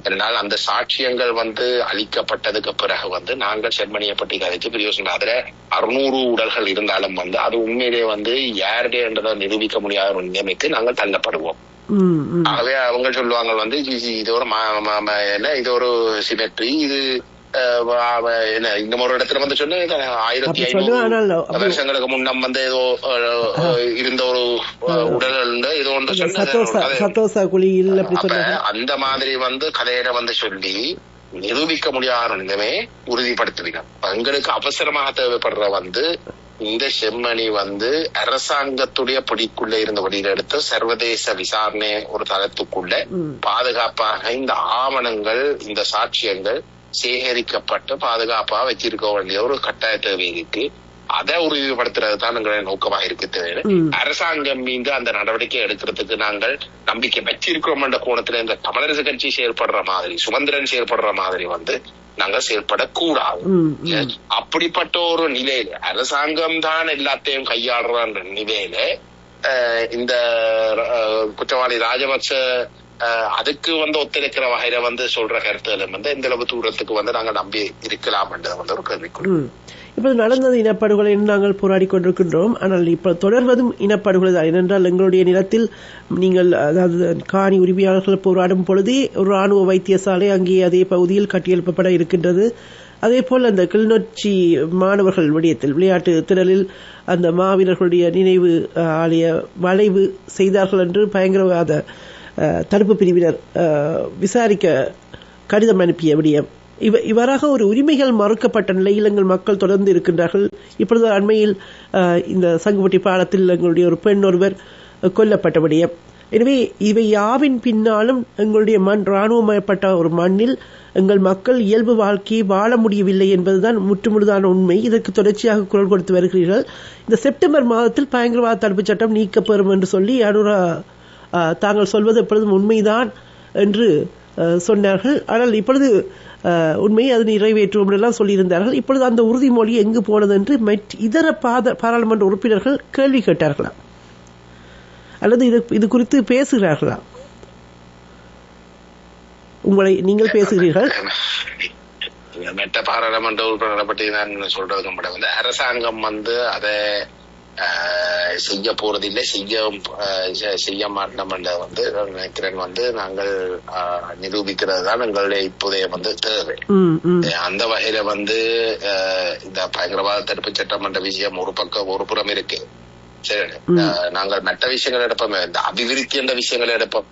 அதனால் அந்த சாட்சியங்கள் வந்து அளிக்கப்பட்டதுக்கு பிறகு வந்து நாங்கள் செம்மணியை பற்றி கதைச்சு பிரயோசனம். அதுல 600 உடல்கள் இருந்தாலும் வந்து அது உண்மையிலே வந்து யாருடைய என்றதை நிரூபிக்க முடியாத ஒரு நிலைமைக்கு நாங்கள் தள்ளப்படுவோம். ஆகவே அவங்க சொல்லுவாங்க வந்து இது ஒரு இது ஒரு சிமெட்ரி, இது இன்னும் ஒரு இடத்துல வந்து சொன்ன 1500 வருஷங்களுக்கு முன்னம் வந்து ஏதோ இருந்த ஒரு உடல்கள் ஏதோ ஒன்று சொன்ன அந்த மாதிரி வந்து கதையில வந்து சொல்லி நிரூபிக்க முடியாத நிலைமை உறுதிப்படுத்துவீங்க. எங்களுக்கு அவசரமாக தேவைப்படுற வந்து இந்த செம்மணி வந்து அரசாங்கத்துடைய பிடிக்குள்ள இருந்த வழியில எடுத்து சர்வதேச விசாரணை ஒரு தளத்துக்குள்ள பாதுகாப்பாக இந்த ஆவணங்கள் இந்த சாட்சியங்கள் சேகரிக்கப்பட்டு பாதுகாப்பாக வச்சிருக்க வேண்டிய ஒரு கட்டாய தேவை இருக்கு. அதை உறுதிப்படுத்துறது தான் எங்களுடைய நோக்கமாக இருக்கு. தேவை அரசாங்கம் மீது அந்த நடவடிக்கை எடுக்கிறதுக்கு நாங்கள் நம்பிக்கை வச்சிருக்கிறோம் என்ற கோணத்துல இந்த தமிழரசு கட்சி செயல்படுற மாதிரி சுமந்திரன் செயல்படுற மாதிரி வந்து நாங்கள் செயல்படக்கூடாது. அப்படிப்பட்ட ஒரு நிலையில அரசாங்கம் தான் எல்லாத்தையும் கையாடுற நிலையில இந்த குற்றவாளி ராஜபக்ச அதுக்கு வந்து ஒத்துழைக்கிற வகையில வந்து சொல்ற கருத்துல வந்து இந்த அளவு தூரத்துக்கு வந்து நாங்க நம்பி இருக்கலாம் என்றது வந்து ஒரு கேள்விக்குறி. இப்போது நடந்தது இனப்படுகொலை நாங்கள் போராடி கொண்டிருக்கின்றோம். ஆனால் இப்போ தொடர்வதும் இனப்படுகொலை தான். ஏனென்றால் எங்களுடைய நிலத்தில் நீங்கள் அதாவது காணி உரிமையாளர்கள் போராடும் பொழுதே ஒரு ராணுவ வைத்தியசாலை அங்கே அதே பகுதியில் கட்டியெழுப்பப்பட இருக்கின்றது. அதேபோல் அந்த கிளிநொச்சி மாணவர்கள் விடயத்தில் விளையாட்டு திடலில் அந்த மாவீரர்களுடைய நினைவு ஆலய வளைவு செய்தார்கள் என்று பயங்கரவாத தடுப்பு பிரிவினர் விசாரிக்க கடிதம் அனுப்பிய விடயம். இவ்வாறாக ஒரு உரிமைகள் மறுக்கப்பட்ட நிலையில் எங்கள் மக்கள் தொடர்ந்து இருக்கின்றார்கள். இப்பொழுது அண்மையில் இந்த சங்குவட்டி பாலத்தில் எங்களுடைய ஒரு பெண் ஒருவர் கொல்லப்பட்ட விடயம். எனவே இவை யாவின் பின்னாலும் எங்களுடைய மண் இராணுவமயப்பட்ட ஒரு மண்ணில் எங்கள் மக்கள் இயல்பு வாழ்க்கையை வாழ முடியவில்லை என்பதுதான் முற்றுமுழுதான உண்மை. இதற்கு தொடர்ச்சியாக குரல் கொடுத்து வருகிறீர்கள். இந்த செப்டம்பர் மாதத்தில் பயங்கரவாத தடுப்புச் சட்டம் நீக்கப்பெறும் என்று சொல்லி தாங்கள் சொல்வது எப்பொழுதும் உண்மைதான் என்று சொன்னார்கள். ஆனால் இப்பொழுது உண்மையை அது நிறைவேற்றும் எல்லாம் சொல்லியிருந்தார்கள். இப்பொழுது அந்த உறுதிமொழி எங்கு போனது என்று இதர பாராளுமன்ற உறுப்பினர்கள் கேள்வி கேட்டார்களா அல்லது இது குறித்து பேசுகிறார்களா? உங்களை நீங்கள் பேசுகிறீர்கள். மெட்ட பாராளுமன்ற உறுப்பினரை பற்றி நான் சொல்றதுக்கு மட்டும் வந்து அரசாங்கம் வந்து அதை செய்ய போறதில்லை, செய்ய மாட்டோம் வந்து நினைக்கிறேன். வந்து நாங்கள் நிரூபிக்கிறது தான் எங்களுடைய இப்போதைய வந்து தேவை. அந்த வகையில வந்து இந்த பயங்கரவாத தடுப்பு சட்டம் என்ற விஷயம் ஒரு புறம் இருக்கு. சரி, நாங்கள் மற்ற விஷயங்கள் எடுப்போம், இந்த அபிவிருத்தி என்ற விஷயங்களை எடுப்போம்.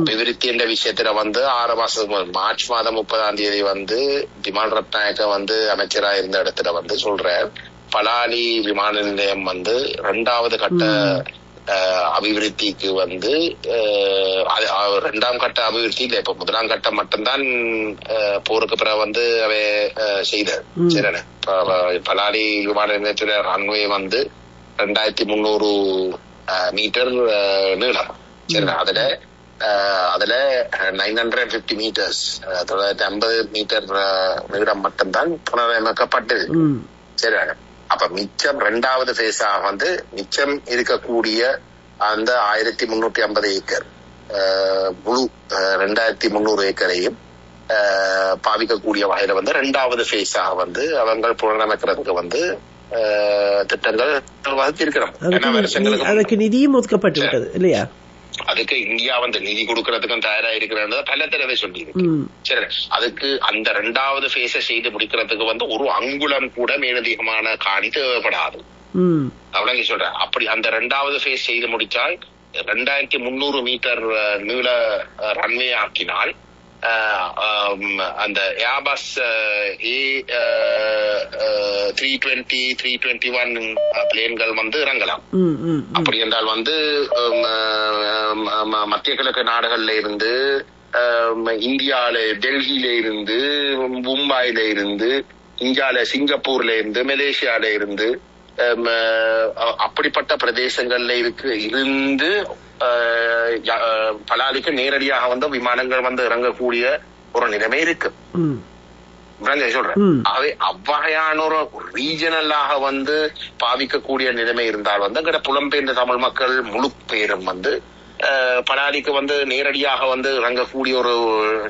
அபிவிருத்தி என்ற விஷயத்துல வந்து 6 மாசம் மார்ச் மாதம் 30 வந்து விமான ரத்நாயக்க வந்து அமைச்சரா இருந்த இடத்துல வந்து சொல்ற பலாலி விமான நிலையம் வந்து 2வது கட்ட அபிவிருத்திக்கு வந்து 2ஆம் கட்ட அபிவிருத்தி இல்ல, இப்ப 1ஆம் கட்டம் மட்டும்தான் போருக்கு பிறகு வந்து அவை செய்த. சரிண்ணே, பலாலி விமான நிலையத்துல ரன்வே வந்து 2300 மீட்டர் நீளம். சரிண்ணா, அதுல 950 மீட்டர்ஸ் 950 மீட்டர் நீளம் மட்டும்தான் புனரமைக்கப்பட்டது. சரி, அப்ப மிச்சம் 2வது பேஸா வந்து மிச்சம் இருக்கக்கூடிய அந்த 1350 ஏக்கர் முழு 2300 ஏக்கரையும் பாவிக்கக்கூடிய வகையில வந்து 2வது பேஸா வந்து அவங்க புனரமைக்கிறதுக்கு வந்து திட்டங்கள் வகுத்திருக்கிறோம். அதுக்கு நிதியும் ஒதுக்கப்பட்டு விட்டது இல்லையா? அதுக்கு இந்தியா வந்து நிதி கொடுக்கறதுக்கும் தயாரா இருக்கிறது பல தடவை சொல்லியிருக்கு. சரி, அதுக்கு அந்த 2வது பேஸ செய்து முடிக்கிறதுக்கு வந்து ஒரு அங்குலம் கூட மேலதிகமான காணி தேவைப்படாது. அவ்வளவு சொல்றேன். அப்படி அந்த 2வது பேஸ் செய்து முடிச்சால் 2300 மீட்டர் நீள ரன்வே ஆக்கினால் அந்த ஏர்பஸ் A320 321 பிளேன்கள் வந்து இறங்கலாம். அப்படி என்றால் வந்து மத்திய கிழக்கு நாடுகள்ல இருந்து, இந்தியால டெல்லியில இருந்து, மும்பைல இருந்து, இந்தியால சிங்கப்பூர்ல இருந்து, மலேசியால இருந்து, அப்படிப்பட்ட பிரதேசங்கள்ல இருந்து பலாலிக்கு நேரடியாக வந்து விமானங்கள் வந்து இறங்கக்கூடிய ஒரு நிலைமை இருக்கு. சொல்றேன், அவ்வகையான ஒரு ரீஜனலாக வந்து பாவிக்கக்கூடிய நிலைமை இருந்தால் வந்து அங்க புலம்பெயர்ந்த தமிழ் மக்கள் முழு பேரும் வந்து பலாலிக்கு வந்து நேரடியாக வந்து இறங்கக்கூடிய ஒரு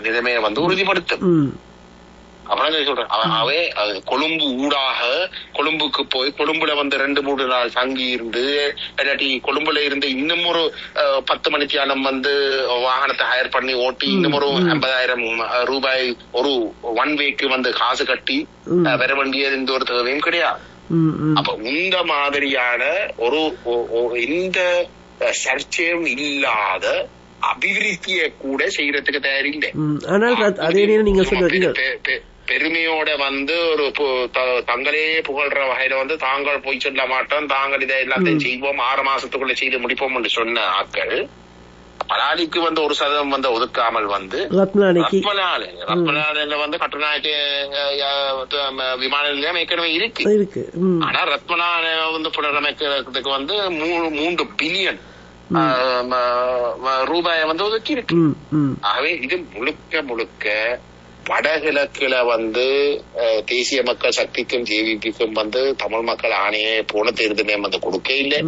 நிலைமையை வந்து உறுதிப்படுத்தும். அப்படிதான் சொல்றேன். அவை கொழும்பு ஊடாக கொழும்புக்கு போய் கொழும்புல வந்து 2-3 நாள் தங்கி இருந்து, இல்லாட்டி கொழும்புல இருந்து இன்னும் ஒரு 10 மணித்தியாலம் வந்து வாகனத்தை ஹயர் பண்ணி ஓட்டி இன்னும் ஒரு 50,000 ரூபாய் ஒரு 1 வேக்கு வந்து காசு கட்டி வர வேண்டியது இந்த ஒரு தேவையும் கிடையாது. அப்ப இந்த மாதிரியான ஒரு இந்த சர்ச்சையும் இல்லாத அபிவிருத்தியை கூட செய்யறதுக்கு தயாரில்லை. பெருமையோட வந்து ஒரு தங்களே புகழ்ற வகையில வந்து தாங்கள் போய் சொல்ல மாட்டோம், தாங்கள் இதை எல்லாத்தையும் செய்வோம், 6 மாசத்துக்குள்ள செய்து முடிப்போம் என்று சொன்ன ஆட்கள் பலாலிக்கு வந்து 1% வந்து ஒதுக்காமல் வந்து ரத்மலால வந்து கட்டுநாயக்க விமான நிலையம் ஏற்கனவே இருக்கு. ஆனா ரத்மலால வந்து புனரமைக்கிறதுக்கு வந்து 3 பில்லியன் ரூபாயை வந்து ஒதுக்கி இருக்கு. ஆகவே இது முழுக்க வடகிழக்குல வந்து தேசிய மக்கள் சக்திக்கும் ஜேவிபிக்கும் வந்து தமிழ் மக்கள் ஆணையை போன தேர்தலையும் வந்து கொடுக்க இல்லை.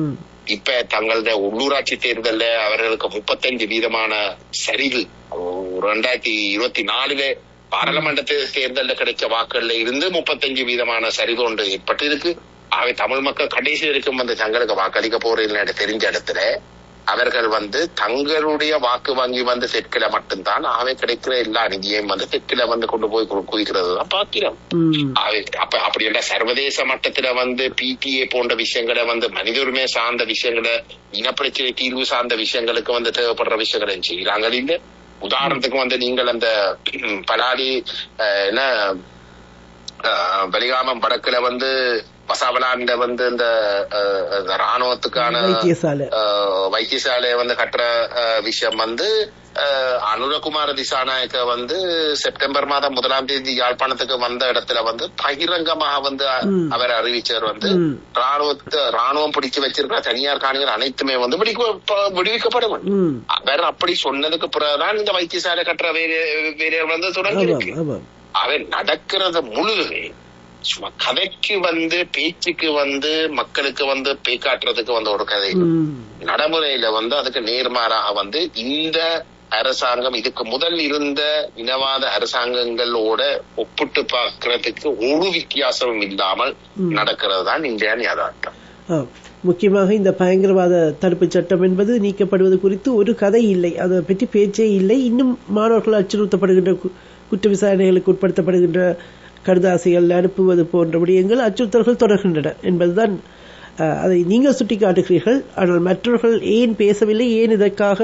இப்ப தங்களது உள்ளூராட்சி தேர்தல்ல அவர்களுக்கு 35% சரிவு 2024 பாராளுமன்ற தேர்தலில் கிடைச்ச வாக்குகள்ல இருந்து 35% சரிவு ஒன்று ஏற்பட்டு இருக்கு. ஆகவே தமிழ் மக்கள் கடைசி வரைக்கும் வந்து தங்களுக்கு வாக்களிக்க போறீங்க தெரிஞ்ச இடத்துல அவர்கள் வந்து தங்களுடைய வாக்கு வங்கி வந்து தெற்கில மட்டும்தான் ஆகவே கிடைக்கிற எல்லா நிதியையும் வந்து தெற்கில வந்து கொண்டு போய் குவிக்கிறது தான் பார்க்கிறோம். அப்படி இல்ல சர்வதேச மட்டத்துல வந்து PTA போன்ற விஷயங்களை வந்து மனித உரிமை சார்ந்த விஷயங்களை இனப்பிரச்சனை தீர்வு சார்ந்த விஷயங்களுக்கு வந்து தேவைப்படுற விஷயங்களை செய்யறாங்க இல்ல. உதாரணத்துக்கு வந்து நீங்கள் அந்த பலாலி என்ன வெளிகாமம் வடக்குல வந்து பசாவலாண்ட வந்து இந்த ராணுவத்துக்கான வைத்தியசாலையை வந்து கட்டுற விஷயம் வந்து அனுரகுமார திசாநாயக்க வந்து செப்டம்பர் மாதம் 1ஆம் தேதி யாழ்ப்பாணத்துக்கு வந்த இடத்துல வந்து பகிரங்கமாக வந்து அவர் அறிவிச்சவர் வந்து ராணுவம் பிடிச்சு வச்சிருக்கிற தனியார் காணிகள் அனைத்துமே வந்து விடுவிக்கப்படும். அவர் அப்படி சொன்னதுக்கு பிறகுதான் இந்த வைத்தியசாலை கட்டுற வேலையர் வந்து தொடங்கி இருக்கு. அவர் நடக்கிறது முழுதுமே சும்மா கதைக்கு வந்து பேச்சுக்கு வந்து மக்களுக்கு வந்து பேக்காட்டுறதுக்கு வந்து ஒரு கதை நடைமுறையில வந்து அதுக்கு நேர்மாறாக வந்து இந்த அரசாங்கம் இதுக்கு முதல் இருந்த இனவாத அரசாங்கங்களோட ஒப்பிட்டு பார்க்கறதுக்கு ஒரு வித்தியாசமும் இல்லாமல் நடக்கிறது தான் இந்தியா யதார்த்தம். முக்கியமாக இந்த பயங்கரவாத தடுப்பு சட்டம் என்பது நீக்கப்படுவது குறித்து ஒரு கதை இல்லை, அதை பற்றி பேச்சே இல்லை. இன்னும் மாணவர்கள் அச்சுறுத்தப்படுகின்ற குற்ற விசாரணைகளுக்கு உட்படுத்தப்படுகின்ற கடுதாசிகள் அனுப்புவது போன்ற விடயங்கள் அச்சுறுத்தல்கள் தொடர்கின்றன என்பதுதான் அதை நீங்கள் சுட்டிக்காட்டுகிறீர்கள். ஆனால் மற்றவர்கள் ஏன் பேசவில்லை, ஏன் இதற்காக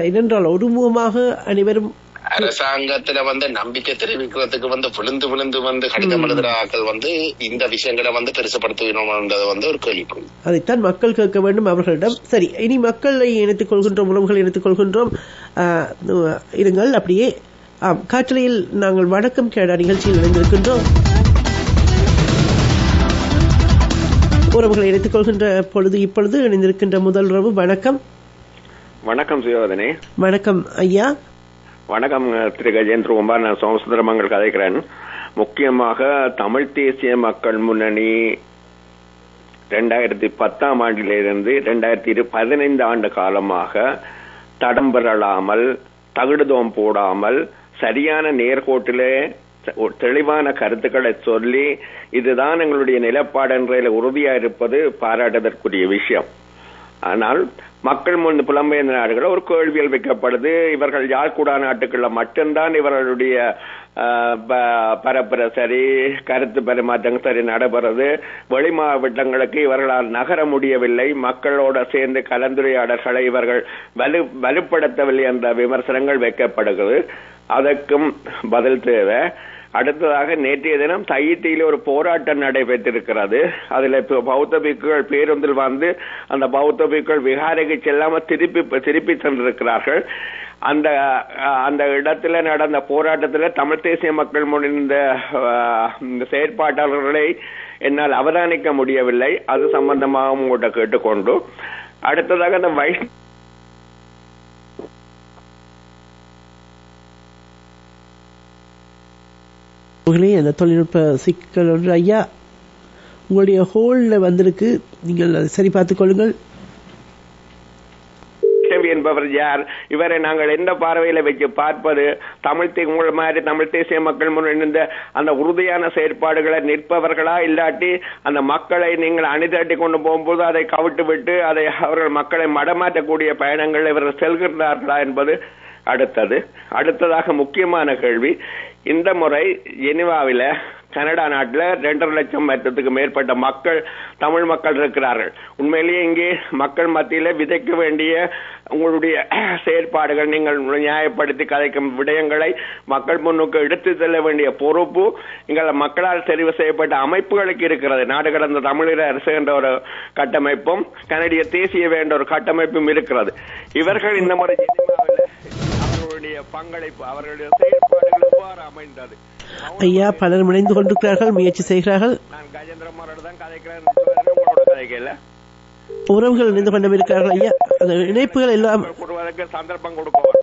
ஏனென்றால் ஒருமுகமாக அனைவரும் அரசாங்கத்துல வந்து நம்பிக்கை தெரிவிக்கிறதுக்கு வந்து விழுந்து விழுந்து வந்து கடிதம் எழுதுற ஆட்கள் வந்து இந்த விஷயங்களை வந்து பெருசுப்படுத்துகிறோம்ன்றது வந்து ஒரு கேள்விக்குறி. அதைத்தான் மக்கள் கேட்க வேண்டும் அவர்களிடம். சரி, இனி மக்களை இணைத்துக் கொள்கின்றோம், உறவுகளை இணைத்துக் கொள்கின்றோம். இருங்கள் அப்படியே. காற்றலையில் நாங்கள் வணக்கம் கேடா நிகழ்ச்சியில் இணைந்திருக்கின்றோம். உறவுகளை இணைத்துக் கொள்கின்ற பொழுது இப்பொழுது இணைந்திருக்கின்ற முதல் உறவு. வணக்கம். வணக்கம் சுயோதனே. வணக்கம் ஐயா. வணக்கம் திரு கஜேந்திரகுமார். நான் சோமசுந்தரமங்கல் கதைக்கிறேன். முக்கியமாக தமிழ் தேசிய மக்கள் முன்னணி 2010ஆம் ஆண்டிலிருந்து 2015 ஆண்டு காலமாக தடம் பெறலாமல், தகுடுதோம் போடாமல், சரியான நேர்கோட்டிலே தெளிவான கருத்துக்களை சொல்லி இதுதான் எங்களுடைய நிலப்பாடு என்ற உறுதியா இருப்பது பாராட்டுதற்குரிய விஷயம். ஆனால் மக்கள் முன் புலம்பெயர்ந்த நாடுகள் ஒரு கேள்வியில் வைக்கப்படுது. இவர்கள் யாழ்குடா நாட்டுக்குள்ள மட்டும்தான் இவர்களுடைய பரப்புரை சரி, கருத்து பரிமாற்றம் சரி நடைபெறது. வெளி மாவட்டங்களுக்கு இவர்களால் நகர முடியவில்லை. மக்களோட சேர்ந்து கலந்துரையாடல்களை இவர்கள் வலுப்படுத்தவில்லை என்ற விமர்சனங்கள் வைக்கப்படுகிறது. அதற்கும் பதில் தேவை. அடுத்ததாக நேற்றைய தினம் தையிட்டியில ஒரு போராட்டம் நடைபெற்றிருக்கிறது. அதுல பௌத்த பிக்குகள் பேருந்தில் வந்து அந்த பௌத்த பிக்குகள் விகாரைக்கு செல்லாம திருப்பி சென்றிருக்கிறார்கள். அந்த இடத்துல நடந்த போராட்டத்தில் தமிழ் தேசிய மக்கள் முன்னிருந்த செயற்பாட்டாளர்களை என்னால் அவதானிக்க முடியவில்லை. அது சம்பந்தமாக உங்கள்கிட்ட கேட்டுக்கொண்டு, அடுத்ததாக அந்த அந்த தொழில்நுட்ப சிக்கல் ஒன்று ஐயா உங்களுடைய ஹோல்ல வந்திருக்கு, நீங்கள் அதை சரி பார்த்துக் கொள்ளுங்கள். என்பவர் யார்? இவரை நாங்கள் எந்த பார்வையில வச்சு பார்ப்பது? உங்கள் மாதிரி தமிழ் தேசிய மக்கள் முன்னிருந்த அந்த உறுதியான செயற்பாடுகளை நிற்பவர்களா, இல்லாட்டி அந்த மக்களை நீங்கள் அணிதிரட்டி கொண்டு போகும்போது அதை கவிட்டு விட்டு அதை அவர்கள் மக்களை மடமாற்றக்கூடிய பயணங்கள் இவர்கள் செல்கின்றார்களா என்பது அடுத்ததாக முக்கியமான கேள்வி. இந்த முறை ஜெனீவாவில கனடா நாட்டில் 2.5 லட்சம் மேற்பட்ட மக்கள், தமிழ் மக்கள் இருக்கிறார்கள். உண்மையிலேயே இங்கே மக்கள் மத்தியில விதைக்க வேண்டிய உங்களுடைய செயற்பாடுகள், நீங்கள் நியாயப்படுத்தி கதைக்கும் விடயங்களை மக்கள் முன்னுக்கு எடுத்து செல்ல வேண்டிய பொறுப்பு எங்கள் மக்களால் தெரிவு செய்யப்பட்ட அமைப்புகளுக்கு இருக்கிறது. நாடு கடந்த தமிழர் அரசு என்ற ஒரு கட்டமைப்பும் கனடிய தேசிய என்ற ஒரு கட்டமைப்பும் இருக்கிறது. இவர்கள் இந்த முறை அவர்களுடைய பங்களிப்பு, அவர்களுடைய செயற்பாடுகள் எவ்வாறு அமைந்தது? ஐயா, பலர் முனைந்து கொண்டிருக்கிறார்கள், முயற்சி செய்கிறார்கள். நான் கஜேந்திரமாரோட தான் கதைக்கிறேன், உங்களோட கதைக்கல. உறவுகள் இணைந்து கொண்டு இருக்கிறார்கள் ஐயா. அந்த இணைப்புகள் எல்லாம் சந்தர்ப்பம் கொடுப்பவர்.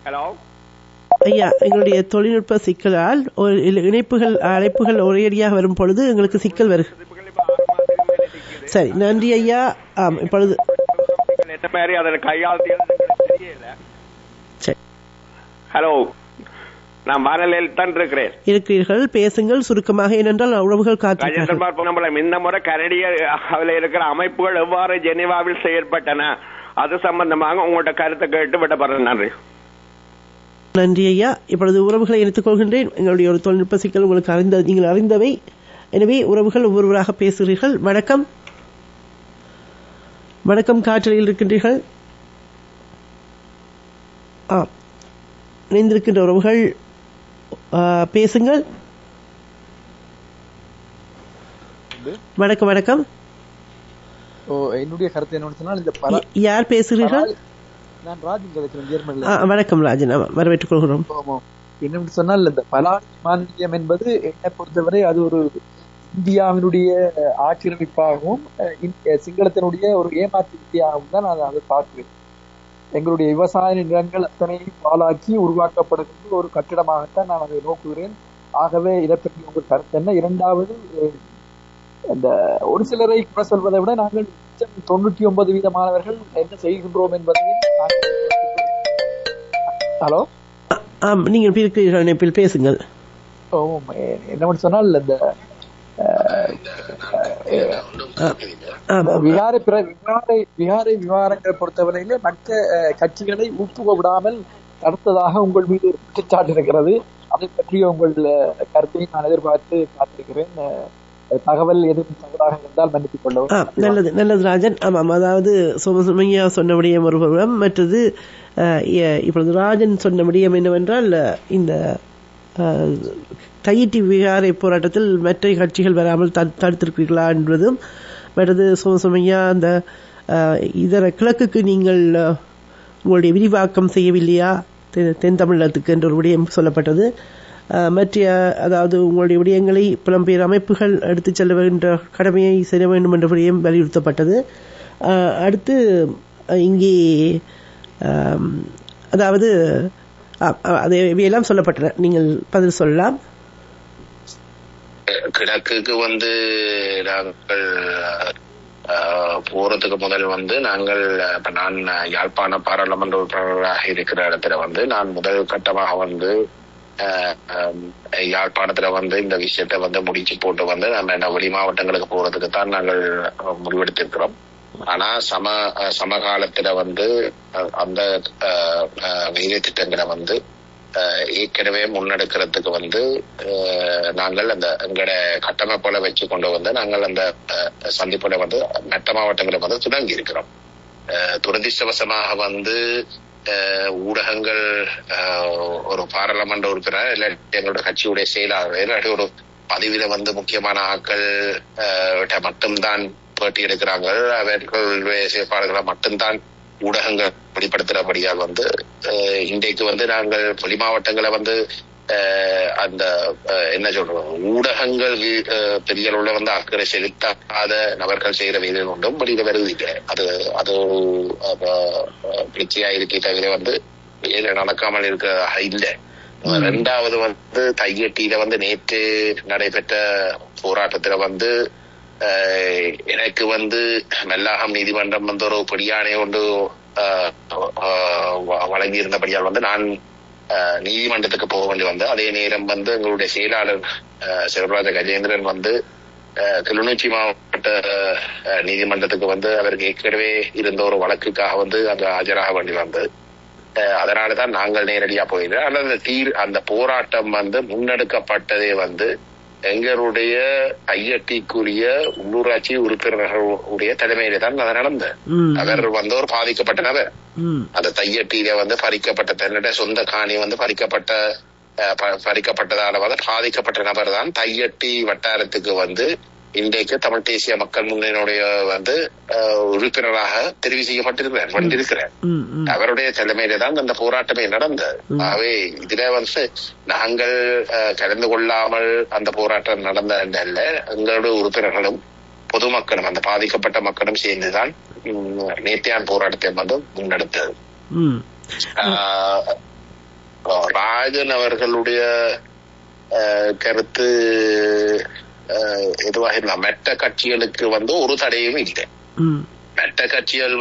ஹலோ ஐயா, எங்களுடைய தொழில்நுட்ப சிக்கலால் அழைப்புகள் ஒரேடியாக வரும் பொழுது எங்களுக்கு சிக்கல் வருது. சரி, நன்றி ஐயா. இப்பொழுது கையால் ஹலோ நான் வானொலியில் தான் இருக்கிறீர்கள். பேசுங்கள் சுருக்கமாக, ஏனென்றால் உறவுகள் காத்திருக்கிறார்கள். இந்த முறை கனடியாவில் இருக்கிற அமைப்புகள் எவ்வாறு ஜெனீவாவில் செயல்பட்டன அது சம்பந்தமாக உங்களோட கருத்தை கேட்டு விடப்படுறேன். நன்றி. நன்றி ஐயா. இப்பொழுது உறவுகளை இணைத்துக் கொள்கின்றேன். எங்களுடைய ஒரு தொழில்நுட்ப சிக்கல் உங்களுக்கு நீங்கள் அறிந்தவை. எனவே உறவுகள் ஒவ்வொருவராக பேசுகிறீர்கள். வணக்கம். வணக்கம், காற்றலையில் இருக்கின்றீர்கள். இணைந்திருக்கின்ற உறவுகள் பேசுங்கள். வணக்கம். வணக்கம். என்னுடைய கருத்து என்ன சொன்னால், இந்த யார் பேசுகிறீர்கள்? நான் ராஜன் கதைக்கிறேன், ஜெர்மனியில். வணக்கம் ராஜன், வரவேற்றுக் கொள்கிறோம். என்னென்று சொன்னால், இந்த பலாலி மாநிலம் என்பது என்னை பொறுத்தவரை அது ஒரு இந்தியாவினுடைய ஆக்கிரமிப்பாகவும் சிங்களத்தினுடைய ஒரு ஏமாற்று வித்தியாகவும் தான் நான் அதை பார்க்கிறேன். எங்களுடைய விவசாய நிலங்கள் அத்தனையும் பாலாக்கி உருவாக்கப்படுகின்ற ஒரு கட்டிடமாகத்தான் நான் அதை நோக்குகிறேன். ஆகவே இதை பற்றி உங்கள் கருத்து என்ன? இரண்டாவது, இந்த ஒரு சிலரை குறை சொல்வதை விட நாங்கள் 99% என்ன செய்கின்றோம் என்பதையும். ஹலோ, நீங்கள் இருக்கிறீர்கள், பேசுங்கள். என்ன சொன்னால், இந்த விவகாரங்களை பொறுத்தவரையிலே மற்ற கட்சிகளை ஊக்குவ விடாமல் தடுத்ததாக உங்கள் மீது ஒரு குற்றச்சாட்டு இருக்கிறது. அதை பற்றிய உங்கள் கருத்தை நான் எதிர்பார்த்து காத்திருக்கிறேன். தகவல் எதுவும் தவறாக இருந்தால் மன்னித்துக் கொள்ளவும். நல்லது நல்லது ராஜன். ஆமாம், அதாவது சோமசுமையா சொன்ன விடயம் ஒரு புறம், மற்றது இப்பொழுது ராஜன் சொன்ன விடயம் என்னவென்றால், இந்த தையிட்டி விகாரை போராட்டத்தில் மற்ற கட்சிகள் வராமல் தடுத்திருக்கிறீர்களா என்பதும், மற்றது சோமசுமையா அந்த இதர கிழக்குக்கு நீங்கள் உங்களுடைய விரிவாக்கம் செய்யவில்லையா தென் தமிழகத்துக்கு என்ற ஒரு விடயம் சொல்லப்பட்டது. மற்ற அதாவது உங்களுடைய விடயங்களை புலம்பெயர் அமைப்புகள் எடுத்துச் செல்ல வேண்ட கடமையை செய்ய வேண்டும் என்ற விடயம் வலியுறுத்தப்பட்டது. அடுத்து இங்கே அதாவது இவையெல்லாம் சொல்லப்பட்டன. நீங்கள் பதில் சொல்லலாம். கிழக்குக்கு நாங்கள் போறதுக்கு முதல் நாங்கள் நான் யாழ்ப்பாண பாராளுமன்ற உறுப்பினராக இருக்கிற இடத்துல நான் முதல் கட்டமாக யாழ்ப்பாணத்துல இந்த விஷயத்த முடிச்சு போட்டு நம்ம வெளி மாவட்டங்களுக்கு போறதுக்கு தான் நாங்கள் முடிவெடுத்திருக்கிறோம். ஆனா சமகாலத்துல அந்த வேலை திட்டங்களை ஏற்கனவே முன்னெடுக்கிறதுக்கு நாங்கள் அந்த எங்களோட கட்டமைப்புல வச்சு கொண்டு நாங்கள் அந்த சந்திப்புல மற்ற மாவட்டங்களை தொடங்கி இருக்கிறோம். துரதிருஷ்டவசமாக ஊடகங்கள் ஒரு பாராளுமன்ற உறுப்பினர் இல்லாட்டி எங்களோட கட்சியுடைய செயலாளர் இல்லாட்டி ஒரு பதிவில முக்கியமான ஆட்கள் மட்டும்தான் பேட்டி எடுக்கிறாங்க. அவர்களுடைய செயற்பாடுகளை மட்டும்தான் ஊடகங்கள் வெளிப்படுத்துறபடியால் இன்றைக்கு நாங்கள் வெளி மாவட்டங்களை அந்த என்ன சொல்றோம், ஊடகங்கள் பெரிய அளவுல அக்கறை செலுத்தாத நபர்கள் செய்யற வேலைகள் ஒன்றும் வெளியில வருவதில்லை. அது பிரச்சனையா இருக்கே தவிர வேலை நடக்காமல் இருக்கிறதாக இல்லை. ரெண்டாவது தையட்டியில நேற்று நடைபெற்ற போராட்டத்துல எனக்கு மெல்லாகம் நீதிமன்றம் ஒரு பிடியாணை கொண்டு வழங்கி இருந்தபடியால் நான் நீதிமன்றத்துக்கு போக வேண்டி அதே நேரம் எங்களுடைய செயலாளர் செல்வராஜ கஜேந்திரன் கிளிநொச்சி மாவட்ட நீதிமன்றத்துக்கு அவருக்கு ஏற்கனவே இருந்த ஒரு வழக்குக்காக அங்க ஆஜராக வேண்டி அதனாலதான் நாங்கள் நேரடியா போயிருந்தோம். ஆனா அந்த போராட்டம் முன்னெடுக்கப்பட்டதே எங்களுடைய ஐயட்டிக்குரிய உள்ளூராட்சி உறுப்பினர்களுடைய தலைமையிலே தான் அது நடந்தது. அவர் ஒரு பாதிக்கப்பட்ட நபர். அந்த தையட்டியில பறிக்கப்பட்ட தன்னுடைய சொந்த காணி பறிக்கப்பட்டதால பாதிக்கப்பட்ட நபர் தான் தையட்டி வட்டாரத்துக்கு இன்றைக்கு தமிழ் தேசிய மக்கள் முன்னணியுடைய உறுப்பினராக தெரிவு செய்யப்பட்டிருக்கிறார். அவருடைய தலைமையில தான் அந்த போராட்டமே நடந்தது. ஆகவே இதுல நாங்கள் கலந்து கொள்ளாமல் அந்த போராட்டம் நடந்ததல்ல, எங்களுடைய உறுப்பினர்களும் பொதுமக்களும் அந்த பாதிக்கப்பட்ட மக்களும் சேர்ந்துதான் நேத்தியான் போராட்டத்தை முன்னெடுத்தது. ராஜன் அவர்களுடைய கருத்து எதுவாக இருந்தா மெட்ட கட்சிகளுக்கு ஒரு தடையும் இல்லை. மெட்ட கட்சிகள்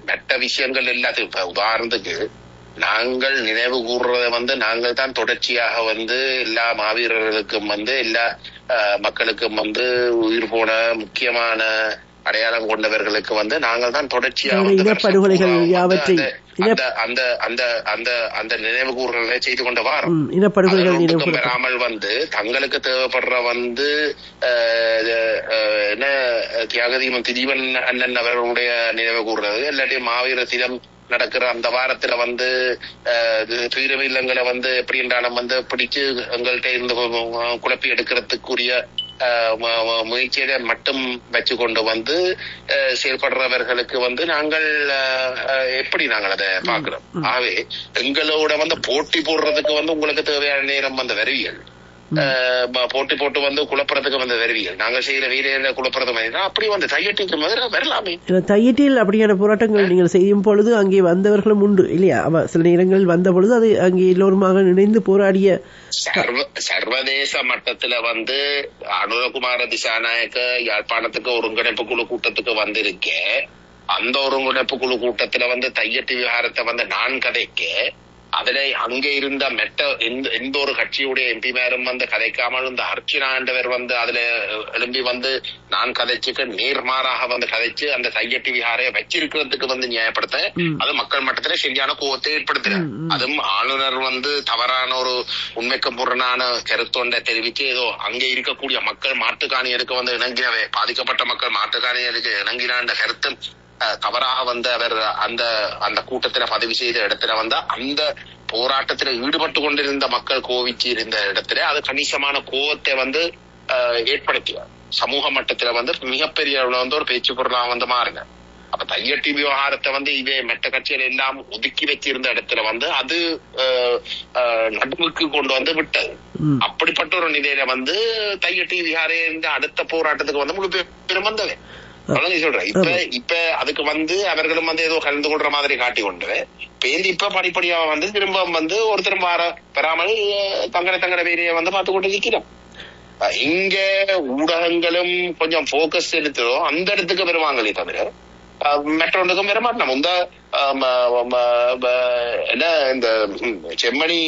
மெட்ட விஷயங்கள் எல்லாத்தையும் உதாரணத்துக்கு நாங்கள் நினைவு கூறுறத வந்து நாங்கள் தான் தொடர்ச்சியாக வந்து எல்லா மாவீரர்களுக்கும் வந்து எல்லா மக்களுக்கும் வந்து உயிர் போன முக்கியமான அடையாளம் கொண்டவர்களுக்கு வந்து நாங்கள் தான் தொடர்ச்சியாக இனப்படுகொலைகள் யாவற்றை அந்த நினைவு கூறுகளை செய்து கொண்ட வாரம் இனப்படுகொலைகள் பெறாமல் வந்து தங்களுக்கு தேவைப்படுற வந்து என்ன தியாகதீபம் திலீபன் அண்ணன் அவர்களுடைய நினைவு கூறுறது இல்லாட்டி மாவீர தினம் நடக்கிற அந்த வாரத்துல வந்து துயிரவ இல்லங்களை வந்து எப்படி என்றாலும் வந்து பிடிச்சு எங்கள்கிட்ட இருந்து குழப்பி எடுக்கிறதுக்குரிய முயற்சியை மட்டும் வச்சு கொண்டு வந்து செயல்படுறவர்களுக்கு வந்து நாங்கள் எப்படி நாங்கள் அதை பாக்குறோம். ஆகவே எங்களோட வந்து போட்டி போடுறதுக்கு வந்து உங்களுக்கு தேவையான நேரம் வந்து வருவியல் போட்டி போட்டு வந்து குழப்பறதுக்கு வந்து வருவியல் நாங்கள் செய்யற வீர குழப்பறது அப்படி வந்து தையட்டிக்கு மாதிரி வரலாமே. தையட்டில் அப்படியான போராட்டங்கள் நீங்கள் செய்யும் பொழுது அங்கே வந்தவர்களும் உண்டு இல்லையா? சில நேரங்களில் வந்த பொழுது அது அங்கே எல்லோருமாக இணைந்து போராடிய சர்வதேச மட்டத்துல வந்து அனுரகுமார திசாநாயக்க யாழ்ப்பாணத்துக்கு ஒருங்கிணைப்பு குழு கூட்டத்துக்கு வந்திருக்கேன். அந்த ஒருங்கிணைப்பு குழு கூட்டத்துல வந்து தையட்டி விவகாரத்தை வந்து நான் கதைக்க அதுல அங்க இருந்த எந்த ஒரு கட்சியுடைய எம்பிமாரும் வந்து கதைக்காமல் இந்த அர்ச்சனா ஆண்டவர் வந்து அதுல எழும்பி வந்து நான் கதைச்சுக்க நேர்மாறாக வந்து கதைச்சு அந்த தையட்டி விகாரைய வச்சிருக்கிறதுக்கு வந்து நியாயப்படுத்த அது மக்கள் மட்டத்துல சரியான கோவத்தை ஏற்படுத்துறேன். அதுவும் ஆளுநர் வந்து தவறான ஒரு உண்மைக்கு முரணான கருத்தொண்டை தெரிவிச்சு ஏதோ அங்க இருக்கக்கூடிய மக்கள் மாட்டுக்காணியருக்கு வந்து இணங்கினவே பாதிக்கப்பட்ட மக்கள் மாட்டுக்காணியருக்கு இணங்கினான்ற கருத்து தவறாக வந்து அவர் அந்த கூட்டத்துல பதிவு செய்த இடத்துல வந்து அந்த போராட்டத்துல ஈடுபட்டு கொண்டிருந்த மக்கள் கோவிச்சு இருந்த இடத்துல அது கணிசமான கோவத்தை வந்து ஏற்படுத்தினார். சமூக மட்டத்துல வந்து மிகப்பெரிய வந்து ஒரு பேச்சு பொருளா வந்து மாறுங்க. அப்ப தையட்டி விவகாரத்தை வந்து இதே மெட்ட கட்சிகள் எல்லாம் ஒதுக்கி வச்சிருந்த இடத்துல வந்து அது நடுவுக்கு கொண்டு வந்து விட்டது. அப்படிப்பட்ட ஒரு நிலையில வந்து தையட்டி விவகார அடுத்த போராட்டத்துக்கு வந்து முழு பேரும் வந்தது சொல்றேன். இப்ப அதுக்கு வந்து அவர்களும் வந்து ஏதோ கலந்து கொள்ற மாதிரி காட்டி கொண்டு பேருந்து இப்ப படிப்படியா வந்து திரும்ப வந்து ஒருத்தரும் பெறாமல் தங்கட வேலையை வந்து பார்த்து கொண்டு நிக்கிறோம். இங்க ஊடகங்களும் கொஞ்சம் போக்கஸ் செலுத்துறோம் அந்த இடத்துக்கு வருவாங்களே தவிர மற்றொன்றுக்கும் வர மாட்டோம். என்ன இந்த செம்மணி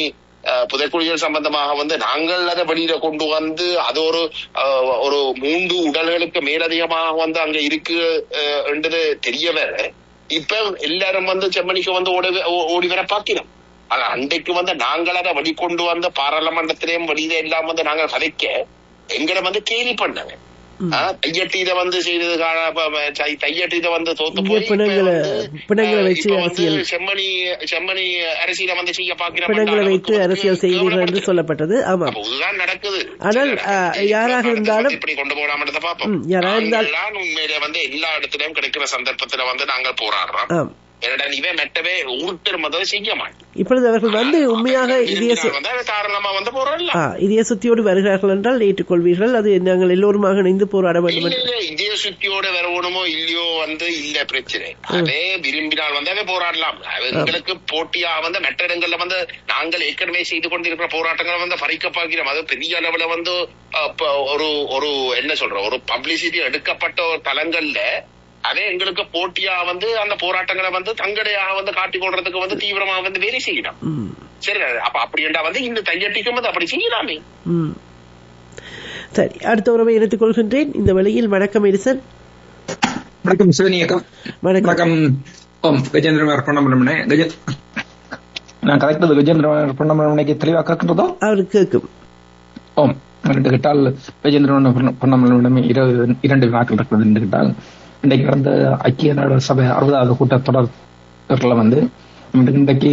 புதைக்குழிகள் சம்பந்தமாக வந்து நாங்கள் அதை வெளியில கொண்டு வந்து அது ஒரு 3 உடல்களுக்கு மேலதிகமாக வந்து அங்க இருக்கு என்றது தெரிய வர இப்ப எல்லாரும் வந்து செம்மணிக்கு வந்து ஓடி வர பாக்கிறோம். ஆனா அன்றைக்கு வந்து நாங்கள் அதை வெளிக்கொண்டு வந்து பாராளுமன்றத்திலேயும் வெளியில எல்லாம் வந்து நாங்கள் கதைக்க எங்களை வந்து கேலி பண்ணவன் தையட்டி இதை வந்து செய்ததுக்கான தையட்டி இதை வந்து தோத்து போய் செம்மணி அரசியல வந்து செய்ய வைத்து அரசியல் செய்வீர்கள் என்று சொல்லப்பட்டது. ஆமா, இதுதான் நடக்குது. ஆனால் யாராக இருந்தாலும் இப்படி கொண்டு போகலாம்ன்றத பாப்போம். உண்மையிலே வந்து எல்லா இடத்துலயும் கிடைக்கிற சந்தர்ப்பத்துல வந்து நாங்கள் போராடுறோம். இப்பொழுது அவர்கள் வந்து உண்மையாக இதய சுத்தியோடு வருகிறார்கள் என்றால் ஏற்றுக்கொள்வீர்கள். அது நாங்கள் எல்லோருமாக இணைந்து போராட வேண்டும். இதய சுத்தியோடு வரணுமோ இல்லையோ வந்து இல்ல பிரச்சனை. அதே விரும்பினால் வந்து அதை போராடலாம். எங்களுக்கு போட்டியா வந்து மற்ற இடங்கள்ல வந்து நாங்கள் ஏற்கனவே செய்து கொண்டிருக்கிற போராட்டங்களை வந்து பறிக்க பார்க்கிறோம். அது பெரிய அளவுல வந்து ஒரு என்ன சொல்றோம் ஒரு பப்ளிசிட்டி எடுக்கப்பட்ட ஒரு தளங்கள்ல அதே எங்களுக்கு போட்டியா வந்து அந்த போராட்டங்களை வந்து தங்கடையாக வந்து காட்டிக் கொள்றதுக்கு வந்து தீவிரமாக வந்து வேலை செய்யலாம். சரி, அப்ப அப்படி என்றா வந்து இந்த தையட்டிக்கும் வந்து அப்படி செய்யலாமே. சரி, அடுத்த உறவை எடுத்துக் கொள்கின்றேன். இந்த வழியில் வணக்கம் எரிசன். வணக்கம் சிவனியக்கம். வணக்கம். ஓம் கஜேந்திர பொன்னமரமனே. நான் கரெக்டது கஜேந்திர பொன்னமரமனைக்கு தெளிவாக கேட்கின்றதோ? அவருக்கு கேட்கும். ஓம் 2 கேட்டால் கஜேந்திர பொன்னமரமனமே 2 நாட்கள் இருக்கிறது என்று கேட்டால் இன்றைக்கு நடந்த ஐக்கிய நாடு சபை 60வது கூட்டத்தொடர்ல வந்து இன்றைக்கு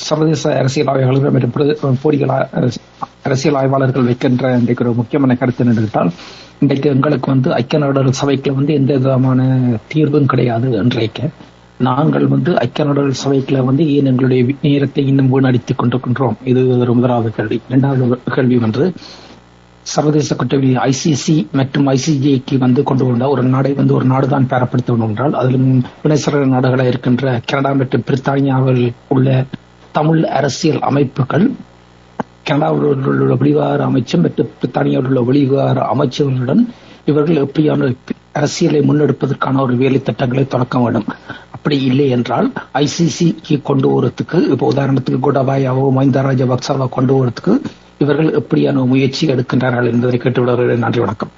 சர்வதேச அரசியல் ஆய்வாளர்கள் மற்றும் போடிகள் அரசியல் ஆய்வாளர்கள் வைக்கின்ற இன்றைக்கு ஒரு முக்கியமான கருத்து என்னென்றால் இன்றைக்கு எங்களுக்கு வந்து ஐக்கிய நாடுகள் சபைக்குள்ள வந்து எந்த விதமான தீர்வும் கிடையாது என்றைக்க நாங்கள் வந்து ஐக்கிய நாடுகள் சபைக்குள்ள வந்து ஏன் எங்களுடைய நேரத்தை இன்னும் வீணடித்துக் கொண்டிருக்கின்றோம். இது ஒரு முதலாவது கேள்வி. 2வது கேள்வி வந்து சர்வதேச குற்றவியல் ICC மற்றும் ICJக்கு வந்து கொண்டு வந்த ஒரு நாடை வந்து ஒரு நாடுதான் பேரப்படுத்த வேண்டும் என்றால் அதிலும் வினைசர நாடுகளாக இருக்கின்ற கனடா மற்றும் பிரித்தானியாவில் உள்ள தமிழ் அரசியல் அமைப்புகள் கனடாவில் உள்ள வெளிவார அமைச்சர் மற்றும் பிரித்தானியாவில் உள்ள வெளிவார அமைச்சர்களுடன் இவர்கள் எப்படியான அரசியலை முன்னெடுப்பதற்கான ஒரு வேலை திட்டங்களை தொடக்க வேண்டும். அப்படி இல்லை என்றால் ஐசிசிக்கு கொண்டு வரத்துக்கு, இப்போ உதாரணத்துக்கு கோட்டாபாயாவோ மஹிந்த ராஜபக்சவோ கொண்டு வரத்துக்கு இவர்கள் எப்படியான முயற்சி எடுக்கின்றார்கள் என்பதை கேட்டுவிடுகிறேன். நன்றி, வணக்கம்.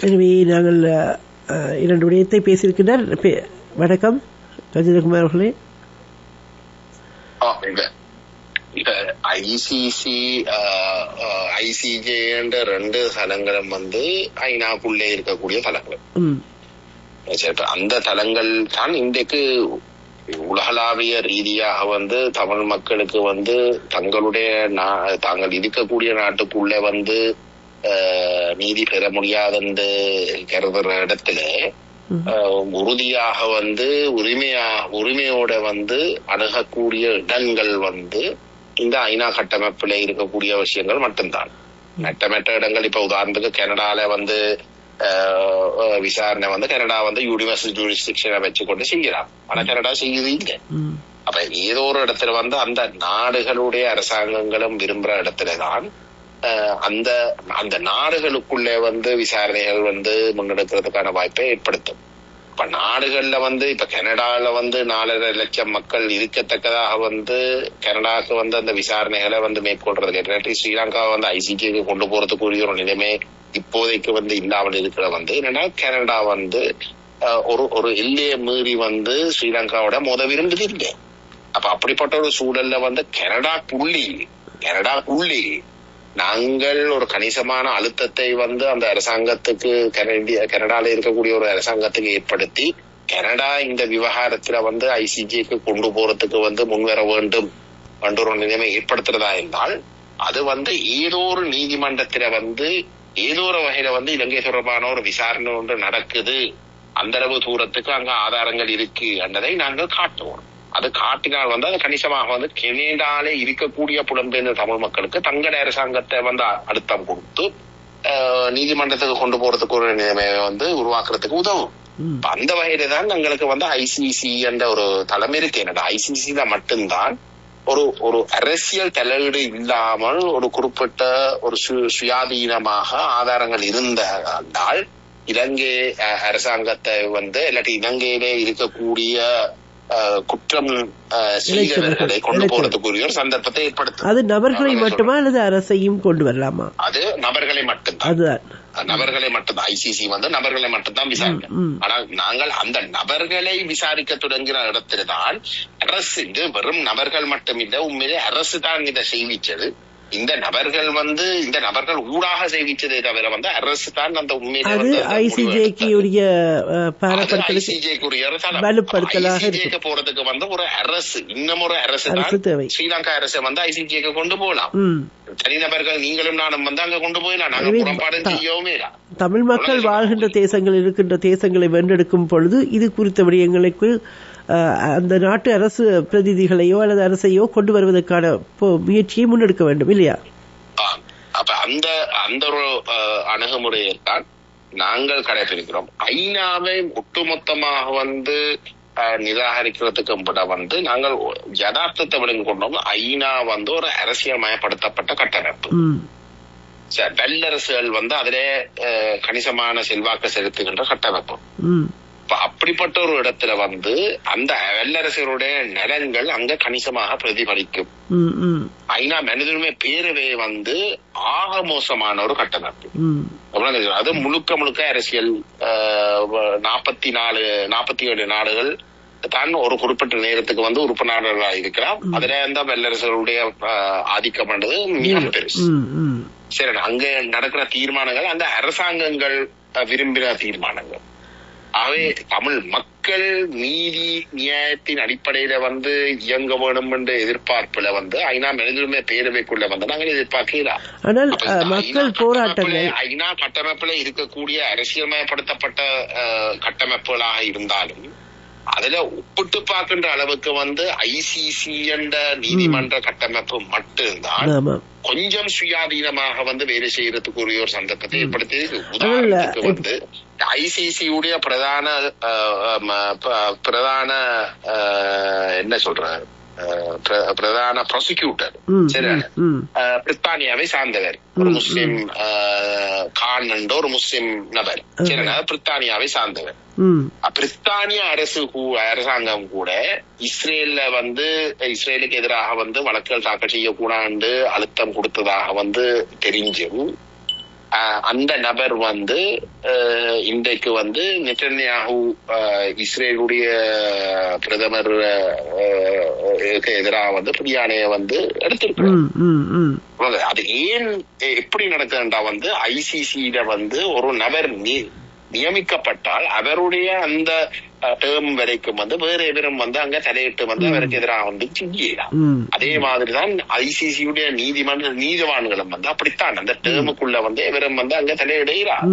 எனவே நாங்கள் 2 விடயத்தை பேசியிருக்கின்றார். வணக்கம் ரஜினகுமார் அவர்களே. ஐசிசி ஐசிஜே என்ற 2 தலங்களும் ஐநாக்குள்ளே இருக்கக்கூடிய தலங்கள். அந்த தலங்கள் தான் இன்றைக்கு உலகளாவிய ரீதியாக தமிழ் மக்களுக்கு தங்களுடைய தாங்கள் இருக்கக்கூடிய நாட்டுக்குள்ளே நீதி பெற முடியாது என்று கருதுற இடத்துல உறுதியாக உரிமையோட அணுகக்கூடிய இடங்கள் இந்த ஐநா கட்டமைப்புல இருக்கக்கூடிய விஷயங்கள் மட்டும்தான். மற்ற இடங்கள் இப்ப உதாரணத்துக்கு கனடால விசாரணை கனடா யூனிவர்சல் ஜூரிஸ்டிக்ஷனை வச்சுக்கொண்டு செய்யலாம். ஆனா கனடா செய்யுது இல்லை. அப்ப ஏதோ ஒரு இடத்துல அந்த நாடுகளுடைய அரசாங்கங்களும் விரும்புற இடத்துலதான் அந்த நாடுகளுக்குள்ளே விசாரணைகள் முன்னெடுக்கிறதுக்கான வாய்ப்பை ஏற்படுத்தும். இப்ப நாடுகள்ல இப்ப கனடால 4.5 லட்சம் மக்கள் இருக்கத்தக்கதாக கனடாவுக்கு அந்த விசாரணைகளை மேற்கொள்றது இல்லாட்டி ஸ்ரீலங்கா ஐசிஜேக்கு கொண்டு போறதுக்குரிய ஒரு நிலைமை இப்போதைக்கு இல்லாமல் இருக்கிற என்னன்னா கனடா ஒரு எல்லையை மீறி ஸ்ரீலங்காவோட மோத விரும்புது இல்லை. அப்ப அப்படிப்பட்ட ஒரு சூழல்ல கனடாக்குள்ளி நாங்கள் ஒரு கணிசமான அழுத்தத்தை அந்த அரசாங்கத்துக்கு கனடால இருக்கக்கூடிய ஒரு அரசாங்கத்துக்கு ஏற்படுத்தி கனடா இந்த விவகாரத்துல ஐசிஜேக்கு கொண்டு போறதுக்கு முன்வர வேண்டும் என்ற ஒரு நிலைமை ஏற்படுத்துறதா இருந்தால் அது ஏதோ ஒரு நீதிமன்றத்துல ஏதோ ஒரு வகையில இலங்கை தொடர்பான ஒரு விசாரணை ஒன்று நடக்குது, அந்த அளவு தூரத்துக்கு அங்க ஆதாரங்கள் இருக்கு என்றதை நாங்கள் காட்டுவோம். அது காட்டினால் அது கணிசமாக கனடாலே இருக்கக்கூடிய புலம்பெயர்ந்த தமிழ் மக்களுக்கு தங்கள் அரசாங்கத்தை அழுத்தம் கொடுத்து நீதிமன்றத்துக்கு கொண்டு போறதுக்கு ஒரு நிலைமையை உருவாக்குறதுக்கு உதவும். அந்த வகையில தான் எங்களுக்கு ஐசிசி என்ற ஒரு தலைமை இருக்கு. என்னடா ஐசிசில மட்டும்தான் ஒரு அரசியல் தலையீடு இல்லாமல் ஒரு குறிப்பிட்ட ஒரு சுயாதீனமாக ஆதாரங்கள் இருந்தால் இலங்கை அரசாங்கத்தை இல்லாட்டி இலங்கையிலே இருக்கக்கூடிய குற்றம் செய்தவர்களை கொண்டு போறதுக்குரிய ஒரு சந்தர்ப்பத்தை ஏற்படுத்தும். அது நபர்களை மட்டுமா அல்லது அரசையும் கொண்டு வரலாமா? அது நபர்களை மட்டும்தான். நபர்களை மட்டும்தான் ஐசிசி நபர்களை மட்டும்தான் விசாரிக்கும். ஆனால் நாங்கள் அந்த நபர்களை விசாரிக்க தொடங்கின இடத்தில்தான் அரசு வெறும் நபர்கள் மட்டுமில்லை, உண்மையிலே அரசு தான் இதை செய்விச்சது. இந்த நபர்கள் ஊடாக செய்விச்சதை தவிர அரசு தான் அந்த உண்மையிலே போறதுக்கு ஒரு அரசு இன்னும் ஒரு அரசு தான் ஸ்ரீலங்கா அரசு ஐசிஜேக்கு கொண்டு போகலாம். தனிநபர்கள் நீங்களும் நானும் அங்க கொண்டு போயிடலாம். நாங்க புறப்பாடு செய்யவுமே. தமிழ் மக்கள் வாழ்கின்ற தேசங்கள் இருக்கின்ற தேசங்களை வென்றெடுக்கும் பொழுது இது குறித்த விடயங்களுக்கு அந்த நாட்டு அரசு பிரதிநிதிகளையோ அல்லது அரசையோ கொண்டு வருவதற்கான முயற்சியை முன்னெடுக்க வேண்டும் இல்லையா? அப்ப அந்த ஒரு அணுகுமுறையை தான் நாங்கள் கடைபிடிக்கிறோம். ஐநாவை ஒட்டுமொத்தமாக நிராகரிக்கிறதுக்கு கூட நாங்கள் யதார்த்தத்தை விளங்கி கொண்டோம். ஐநா ஒரு அரசியல் மயப்படுத்தப்பட்ட கட்டமைப்பு. வல்லரசுகள் அதிலே கணிசமான செல்வாக்கு செலுத்துகின்ற கட்டமைப்பு. அப்படிப்பட்ட ஒரு இடத்துல அந்த வல்லரசுகளுடைய நலன்கள் அங்க கணிசமாக பிரதிபலிக்கும். ஐநா மனிதனுமே பேரவே ஆக மோசமான ஒரு கட்டமைப்பு. அது முழுக்க அரசியல் 47 நாடுகள் தான் ஒரு குறிப்பிட்ட நேரத்துக்கு உறுப்பு நாடுகளாக இருக்கலாம். அதுல அந்த வல்லரசுகளுடைய ஆதிக்கம் பண்றது மிக பெருசு. சரி, அங்க நடக்கிற தீர்மானங்கள் அந்த அரசாங்கங்கள் விரும்பின தீர்மானங்கள். ஆகவே தமிழ் மக்கள் நீதி நியாயத்தின் அடிப்படையில இயங்க வேணும் என்ற எதிர்பார்ப்புல ஐநா மனிதனுமே பேரவைக்குள்ள நாங்கள் எதிர்பார்க்கலாம். ஐநா கட்டமைப்புல இருக்கக்கூடிய அரசியல்மயப்படுத்தப்பட்ட கட்டமைப்புகளாக இருந்தாலும் அதுல ஒப்பிட்டு பார்க்கின்ற அளவுக்கு ஐசிசி என்ற நீதிமன்ற கட்டமைப்பு மட்டும்தான் கொஞ்சம் சுயாதீனமாக வேலை செய்யறதுக்குரிய ஒரு சந்தர்ப்பத்தை ஏற்படுத்தி. உதாரணத்துக்கு ஐசிசி உடைய பிரதான என்ன சொல்ற பிரதான ப்ராசிக்யூட்டர் பிரித்தானியாவை சார்ந்தவர், ஒரு முஸ்லிம் கான் என்ற ஒரு முஸ்லிம் நபர், பிரித்தானியாவை சார்ந்தவர். பிரித்தானிய அரசாங்கம் கூட இஸ்ரேலுக்கு எதிராக வழக்குகள் தாக்கல் செய்யக்கூடாது அழுத்தம் கொடுத்ததாக தெரிஞ்சும் அந்த நபர் இன்றைக்கு நெத்தன்யாஹூ இஸ்ரேலுடைய பிரதமர் எதிராக பிரியாணைய எடுத்திருக்கிறார். அது ஏன் எப்படி நடக்குதுன்றா ஐசிசியில ஒரு நபர் நியமிக்கப்பட்டால் அவருடைய அந்த டேர்ம் வரைக்கும் வேற எவரும் அங்க தலையிட்டு அவருக்கு எதிராக செய்யலாம். அதே மாதிரிதான் ஐசிசியுடைய நீதிவான்களும் அப்படித்தான் அந்த டேர்முக்குள்ள எவரும் அங்க தலையிடுகிறார்.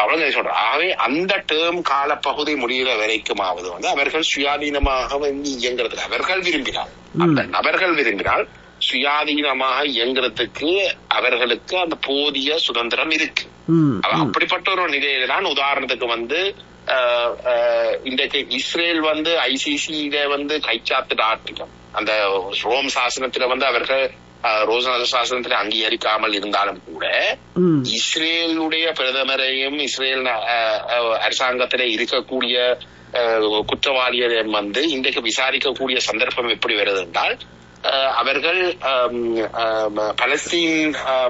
அவங்க சொல்ற ஆகவே அந்த டேர்ம் காலப்பகுதி முடிகிற வரைக்குமாவது அவர்கள் சுயாதீனமாக இயங்குறதுக்கு அவர்கள் விரும்பினார், அந்த நபர்கள் விரும்பினால் சுயாதீனமாக இயங்குறதுக்கு அவர்களுக்கு அந்த போதிய சுதந்திரம் இருக்கு. அப்படிப்பட்ட ஒரு நிலையில தான் உதாரணத்துக்கு இன்றைக்கு இஸ்ரேல் ஐசிசியில கைச்சாத்து ஆர்டிகம் அந்த ரோம் சாசனத்துல அவர்கள் சாசனத்துல அங்கீகரிக்காமல் இருந்தாலும் கூட இஸ்ரேலுடைய பிரதமரையும் இஸ்ரேல் அரசாங்கத்தில இருக்கக்கூடிய குற்றவாளிகளையும் இன்றைக்கு விசாரிக்கக்கூடிய சந்தர்ப்பம் எப்படி வருது என்றால் அவர்கள்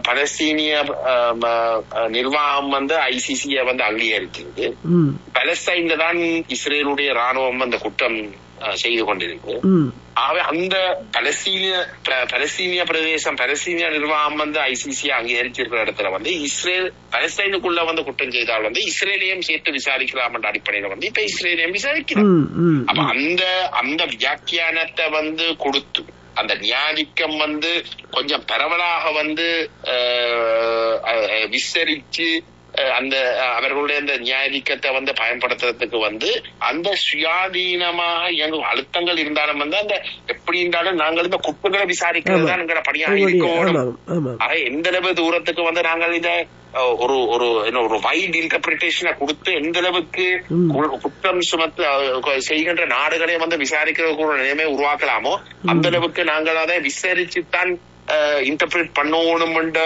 பலஸ்தீனிய நிர்வாகம் ஐசிசிய அங்கீகரிக்கிறது. பலஸ்தீன்ல தான் இஸ்ரேலுடைய ராணுவம் அந்த குற்றம் செய்து கொண்டிருக்கு. ஆகவே அந்த பலஸ்தீனிய பிரதேசம் பலஸ்தீனிய நிர்வாகம் ஐசிசியை அங்கீகரிச்சிருக்கிற இடத்துல இஸ்ரேல் பலஸ்தீனுக்குள்ள குற்றம் செய்தால் இஸ்ரேலையும் சேர்த்து விசாரிக்கலாம் என்ற அடிப்படையில இப்ப இஸ்ரேலையும் விசாரிக்கலாம். அப்ப அந்த வியாக்கியானத்தை கொடுத்து அந்த நியாதிக்கம் கொஞ்சம் பரவலாக விஸ்தரிச்சு அந்த அவர்களுடைய அந்த நியாயதிக்கத்தை பயன்படுத்துறதுக்கு அந்த சுயாதீனமாக இயங்கும் அழுத்தங்கள் இருந்தாலும் அந்த எப்படி இருந்தாலும் நாங்கள் இந்த குற்றங்களை விசாரிக்கிறது தான் எங்களை பணியாக இருக்கணும். ஆக எந்த அளவு தூரத்துக்கு நாங்கள் இத ஒரு வைட் இன்டர்பிரிட்டேஷனை கொடுத்து எந்த அளவுக்கு குற்றம் சுமத்து செய்கின்ற நாடுகளை விசாரிக்கிற நிலைமை உருவாக்கலாமோ அந்த அளவுக்கு நாங்கள் அதை விசாரிச்சுத்தான் இன்டர்பிரேட் பண்ணணும் என்ற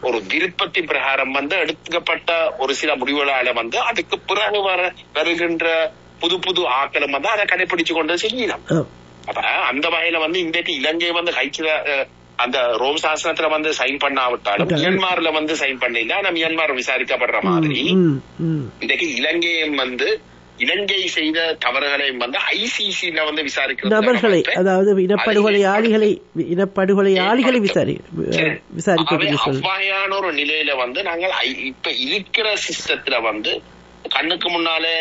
ஒரு விருப்பத்தின் பிரகாரம் எடுக்கப்பட்ட ஒரு சில முடிவுகளால அதுக்கு பிறகு வருகின்ற புது புது ஆக்களும் அதை கடைபிடிச்சு கொண்டு செய்யலாம். அப்ப அந்த வகையில இன்றைக்கு இலங்கை கைச்சில அந்த ரோம் சாசனத்துல சைன் பண்ணாவிட்டாலும் மியான்மர்ல சைன் பண்ணல. ஆனா மியான்மர் விசாரிக்கப்படுற மாதிரி இன்றைக்கு இலங்கையும் இலங்கை செய்த தவறுகளை ஐசிசில விசாரிக்கிற நபர்களை, அதாவது இனப்படுகொலையாளிகளை அவ்வாயான ஒரு நிலையில நாங்கள் இப்ப இருக்கிற சிஸ்டத்துல கண்ணுக்கு முன்னாலே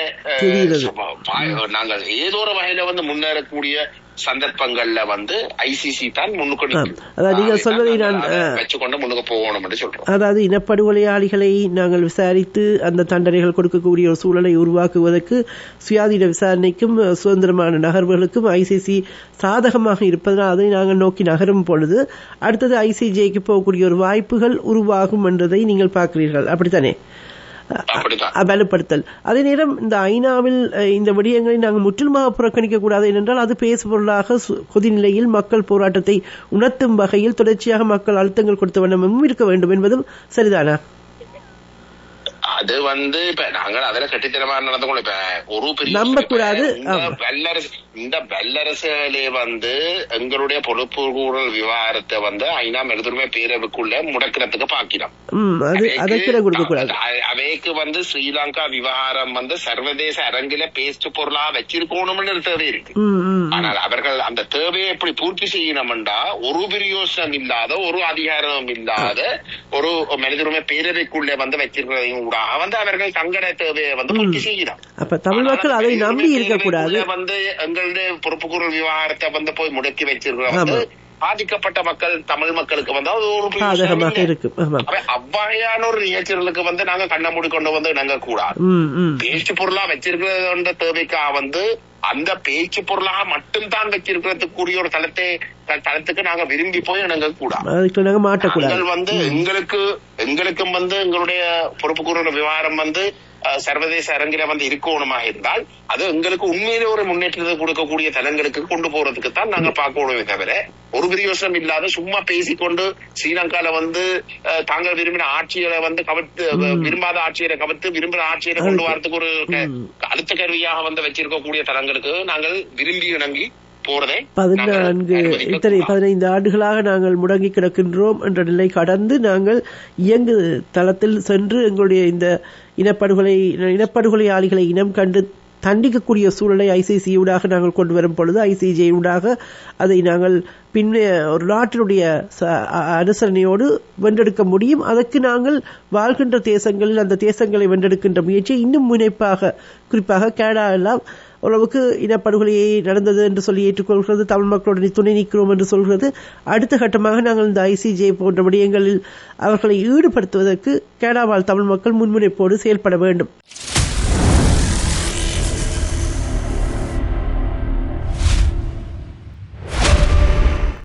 நாங்கள் ஏதோ ஒரு வகையில முன்னேறக்கூடிய சந்தர்ப்பங்கள்ல ஐசிசி தான் முன்னுக்கு வச்சுக்கொண்டு முன்னுக்கு போகணும் என்று சொல்றோம். அதாவது இனப்படுகொலையாளிகளை நாங்கள் விசாரித்து அந்த தண்டனைகள் கொடுக்கக்கூடிய ஒரு சூழலை உருவாக்குவதற்கு சுயாதீன விசாரணைக்கும் சுதந்திரமான நகர்வுகளுக்கும் ஐசிசி சாதகமாக இருப்பதனால் அதை நாங்கள் நோக்கி நகரும் பொழுது அடுத்தது ஐசிஜேக்கு போகக்கூடிய ஒரு வாய்ப்புகள் உருவாகும் என்றதை நீங்கள் பார்க்கிறீர்கள், அப்படித்தானே? வலுப்படுத்தல். அதே நேரம் இந்த ஐநாவில் இந்த விடயங்களை நாங்கள் முற்றிலுமாக புறக்கணிக்க கூடாது என்றால் அது பேசுபொருளாக கொதிநிலையில் மக்கள் போராட்டத்தை உணர்த்தும் வகையில் தொடர்ச்சியாக மக்கள் அழுத்தங்கள் கொடுத்த வண்ணமும் இருக்க வேண்டும் என்பதும் சரிதானா? அது இப்ப நாங்கள் அதுல கட்டித்தனமா நடந்துக்கணும். இப்ப ஒரு பெரிய இந்த வல்லரசுகளே எங்களுடைய பொறுப்பு கூறல் விவகாரத்தை ஐநா மெருதுரிமை பேரவைக்குள்ள முடக்கிறதுக்கு பாக்கிறோம். அவைக்கு ஸ்ரீலங்கா விவகாரம் சர்வதேச அரங்கில பேச்சு பொருளா வச்சிருக்கணும்னு தேவை இருக்கு. ஆனால் அவர்கள் அந்த தேவையை எப்படி பூர்த்தி செய்யணும்டா ஒரு பிரயோசனம் இல்லாத ஒரு அதிகாரம் இல்லாத ஒரு மனிதருமை பேரவைக்குள்ளே வச்சிருக்கிறதையும் கூட அவர்கள் தங்கட தேவையை பூர்த்தி செய்யலாம். அப்ப தமிழ் மக்கள் அதை நம்பி இருக்க கூடாது. எங்களுடைய பொறுப்பு கூறல் விவகாரத்தை போய் முடக்கி வச்சிருக்கிற பாதிக்கப்பட்ட மக்கள் தமிழ் மக்களுக்கு அவ்வாயான ஒரு நிகழ்ச்சிகளுக்கு நாங்க கண்ண மூடி கொண்டு நாங்க கூடாது. பேச்சு பொருளா வச்சிருக்கிற தேவைக்காக அந்த பேச்சு பொருளாக மட்டும் தான் வச்சிருக்கிறதுக்கு கூடிய ஒரு தளத்துக்கு நாங்க விரும்பி போய் நாங்க கூடாது. எங்களுக்கும் எங்களுடைய பொறுப்பு கூறுற விவகாரம் சர்வதேச அரங்கில வந்து இருக்கணுமாக இருந்தால் அது எங்களுக்கு உண்மையிலே ஒரு முன்னேற்றத்தை கொடுக்கக்கூடிய தலங்களுக்கு கொண்டு போறதுக்கு தான் நாங்க பார்க்கணுமே தவிர ஒரு பிரயோசனம் இல்லாத சும்மா பேசிக்கொண்டு ஸ்ரீலங்கால வந்து தாங்கள் விரும்பின ஆட்சிகளை வந்து கவர்த்து விரும்பாத ஆட்சியரை கவர்த்து விரும்பின ஆட்சியரை கொண்டு வரதுக்கு ஒரு அழுத்த கருவியாக வந்து வச்சிருக்கக்கூடிய தலங்களுக்கு நாங்கள் விரும்பி இணங்கி 15 ஆண்டுகளாக நாங்கள் முடங்கி கிடக்கின்றோம் என்ற நிலை கடந்து நாங்கள் இயங்கு தளத்தில் சென்று எங்களுடைய இந்த இனப்படுகொலையாளிகளை இனம் கண்டு தண்டிக்கக்கூடிய சூழலை ICC ஊடாக நாங்கள் கொண்டு வரும் பொழுது ICJ ஊடாக அதை நாங்கள் ஒரு நாட்டினுடைய அனுசரணையோடு வென்றெடுக்க முடியும். அதற்கு நாங்கள் வாழ்கின்ற தேசங்களில் அந்த தேசங்களை வென்றெடுக்கின்ற முயற்சியை இன்னும் முனைப்பாக, குறிப்பாக கனடா எல்லாம் ஓரளவுக்கு இனப்படுகொலையை நடந்தது என்று சொல்லி ஏற்றுக்கொள்கிறது, தமிழ் மக்களுடன் துணை நிற்கிறோம் என்று சொல்கிறது. அடுத்த கட்டமாக நாங்கள் இந்த ICJ போன்ற விடயங்களில் அவர்களை ஈடுபடுத்துவதற்கு கனடா வாழ் தமிழ் மக்கள் முன்முனைப்போடு செயல்பட வேண்டும்.